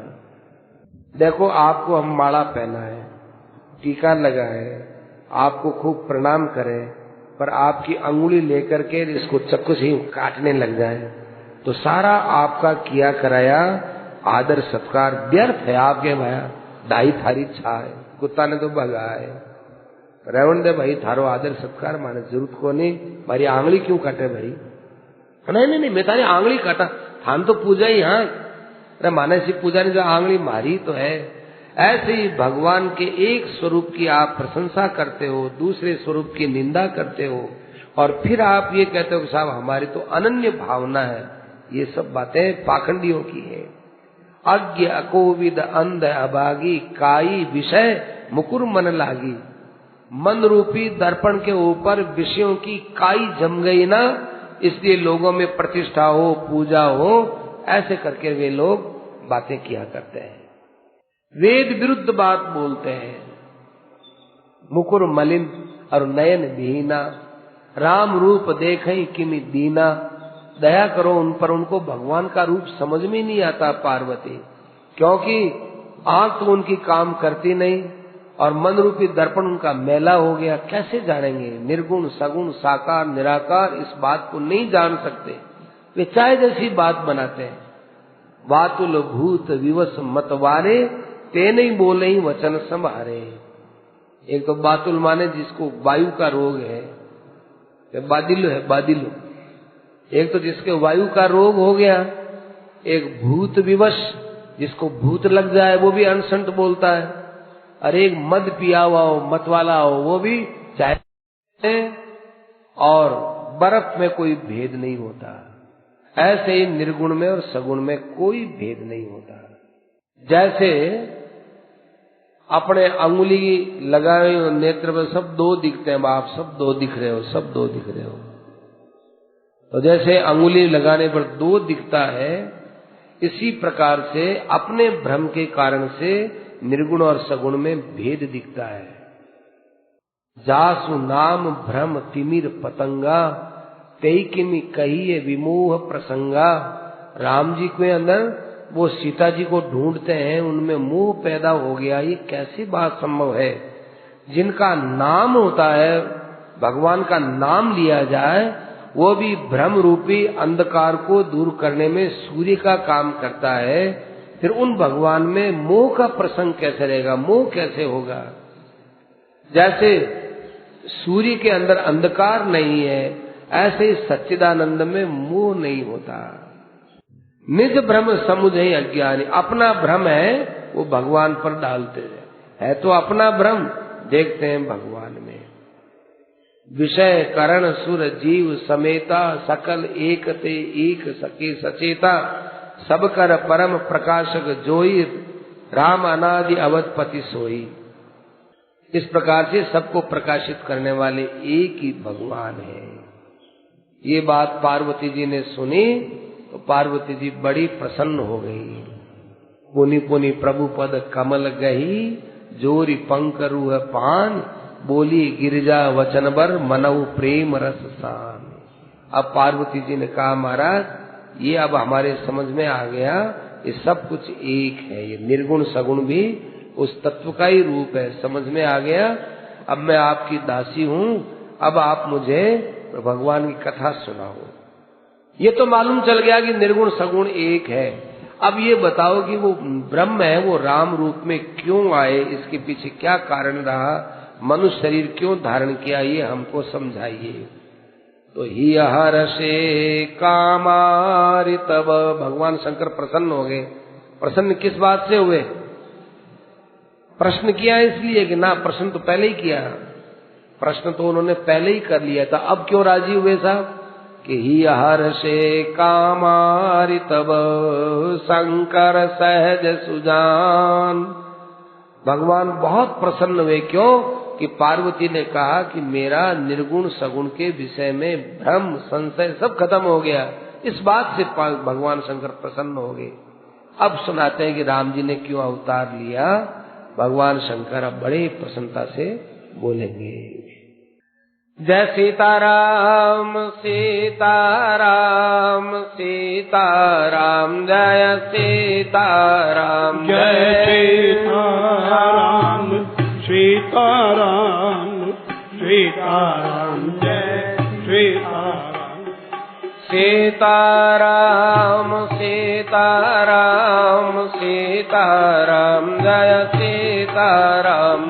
A: देखो आपको हम माला पहना है, टीका लगा है, आपको खूब प्रणाम करें, पर आपकी अंगुली लेकर के इसको चक्कू से काटने लग जाए तो सारा आपका किया कराया आदर सत्कार व्यर्थ है। आपके भैया दाई थारी छा है, कुत्ता ने तो भगा है, रेवण दे भाई थारो आदर सत्कार माने जरूरत को नहीं, मारी आंगली क्यों काटे भाई? नहीं, मैं तारी आंगली काटा, थान तो पूजा ही यहाँ, अरे माने सी पूजा ने जो आंगली मारी तो है। ऐसे ही भगवान के एक स्वरूप की आप प्रशंसा करते हो, दूसरे स्वरूप की निंदा करते हो, और फिर आप ये कहते हो कि साहब हमारी तो अनन्य भावना है। ये सब बातें पाखंडियों की है। अज्ञ अकोविद अंध अभागी, काई विषय मुकुर मन लागी। मन रूपी दर्पण के ऊपर विषयों की काई जम गई ना, इसलिए लोगों में प्रतिष्ठा हो, पूजा हो, ऐसे करके वे लोग बातें किया करते हैं, वेद विरुद्ध बात बोलते हैं। मुकुर मलिन और नयन विहीना, राम रूप देखें किमि दीना। दया करो उन पर, उनको भगवान का रूप समझ में नहीं आता पार्वती, क्योंकि आंख तो उनकी काम करती नहीं और मन रूपी दर्पण उनका मैला हो गया। कैसे जानेंगे निर्गुण सगुण साकार निराकार? इस बात को नहीं जान सकते, वे चाहे जैसी बात बनाते हैं। वातुल भूत विवश मतवारे, ते नहीं बोले ही वचन संभारे। एक तो बातुल माने जिसको वायु का रोग है, बादिलो है बादिलो। एक तो जिसके वायु का रोग हो गया, एक भूत विवश जिसको भूत लग जाए वो भी अनसंट बोलता है, और एक मद पिया हुआ हो मतवाला हो वो भी चाहे, और बर्फ में कोई भेद नहीं होता। ऐसे ही निर्गुण में और सगुण में कोई भेद नहीं होता। जैसे अपने अंगुली लगाए नेत्र में सब दो दिखते हैं, आप सब दो दिख रहे हो, सब दो दिख रहे हो। तो जैसे अंगुली लगाने पर दो दिखता है, इसी प्रकार से अपने भ्रम के कारण से निर्गुण और सगुण में भेद दिखता है। जासु नाम भ्रम तिमिर पतंगा, तेई किमी कहिए विमोह प्रसंगा। राम जी के अंदर वो सीता जी को ढूंढते हैं, उनमें मोह पैदा हो गया। ये कैसी बात संभव है? जिनका नाम होता है, भगवान का नाम लिया जाए, वो भी भ्रम रूपी अंधकार को दूर करने में सूर्य का काम करता है। फिर उन भगवान में मोह का प्रसंग कैसे रहेगा? मोह कैसे होगा? जैसे सूर्य के अंदर अंधकार नहीं है, ऐसे ही सच्चिदानंद में मोह नहीं होता। निज भ्रम समुझे अज्ञानी, अपना भ्रम है वो भगवान पर डालते है तो अपना भ्रम देखते हैं भगवान में। विषय करण सुर जीव समेता, सकल एक ते एक सके सचेता। सब कर परम प्रकाशक जोई, राम अनादि अवधपति सोई। इस प्रकार से सबको प्रकाशित करने वाले एक ही भगवान है। ये बात पार्वती जी ने सुनी तो पार्वती जी बड़ी प्रसन्न हो गई। पुनि पुनि प्रभु पद कमल गही, जोरी पंख रूह पान। बोली गिरिजा वचन बर, मनऊ प्रेम रस सान। अब पार्वती जी ने कहा, महाराज ये अब हमारे समझ में आ गया, ये सब कुछ एक है। ये निर्गुण सगुण भी उस तत्व का ही रूप है, समझ में आ गया। अब मैं आपकी दासी हूँ, अब आप मुझे भगवान की कथा सुनाओ। ये तो मालूम चल गया कि निर्गुण सगुण एक है। अब ये बताओ कि वो ब्रह्म है, वो राम रूप में क्यों आए, इसके पीछे क्या कारण रहा, मनुष्य शरीर क्यों धारण किया, ये हमको समझाइए। तो ही हर्षे कामारि तब, भगवान शंकर प्रसन्न हो गए। प्रसन्न किस बात से हुए? प्रश्न किया इसलिए कि ना, प्रश्न तो पहले ही किया, प्रश्न तो उन्होंने पहले ही कर लिया था। अब क्यों राजी हुए साहब? कि ही हर्षे कामारि तब, शंकर सहज सुजान। भगवान बहुत प्रसन्न हुए। क्यों? कि पार्वती ने कहा कि मेरा निर्गुण सगुण के विषय में भ्रम संशय सब खत्म हो गया। इस बात से भगवान शंकर प्रसन्न हो गए। अब सुनाते हैं कि राम जी ने क्यों अवतार लिया। भगवान शंकर अब बड़े प्रसन्नता से बोलेंगे। जय सीताराम सीताराम सीताराम, जय सीताराम
B: जय सीताराम सीताराम सीताराम, जय सीताराम
A: सीताराम सीताराम सीताराम, जय सीताराम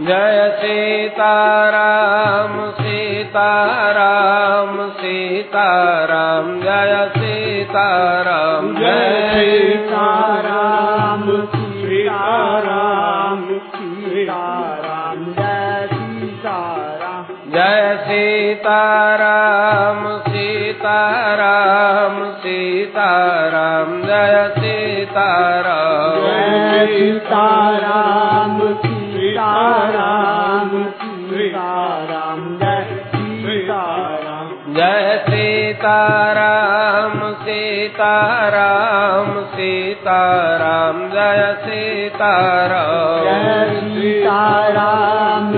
B: जय सीताराम सीताराम सीताराम, जय सीताराम
A: जय सीताराम सीताराम सीताराम, जय सीताराम
B: जय सीताराम सीताराम सीताराम, जय सीताराम
A: जय सीताराम सीताराम सीताराम, जय सीताराम
B: जय सीताराम सीताराम सीताराम, जय सीताराम
A: जय सीताराम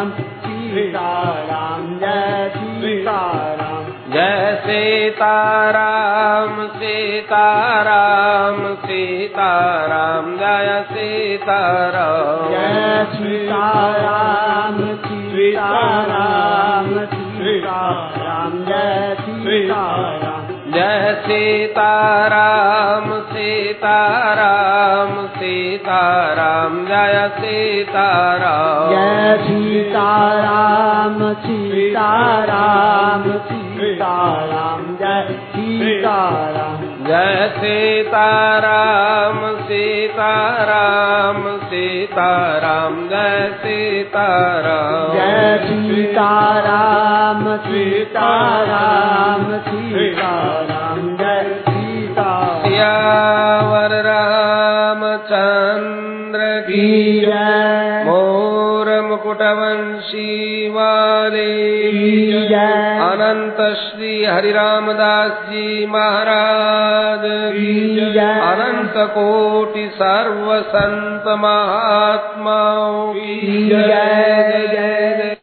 A: सीताराम सीताराम, जय सीताराम
B: जय सीताराम सीताराम सीताराम, जय सीताराम
A: जय सीताराम सीताराम सीताराम, जय सीताराम
B: जय सीताराम सीताराम सीताराम,
A: जय सीताराम सीताराम सीताराम, जय सीताराम
B: जय सीताराम सीताराम सीताराम,
A: जय सीताराम सीताराम सीताराम, जय सीताराम
B: जय सीताराम सीताराम सीताराम,
A: सियावर रामचंद्र की
B: जय,
A: मोर मुकुट वंशी वाले
B: जय,
A: अनंत श्री हरिरामदास जी महाराज की जय। अनंत कोटि सर्व संत महात्माओं की जय जय जय।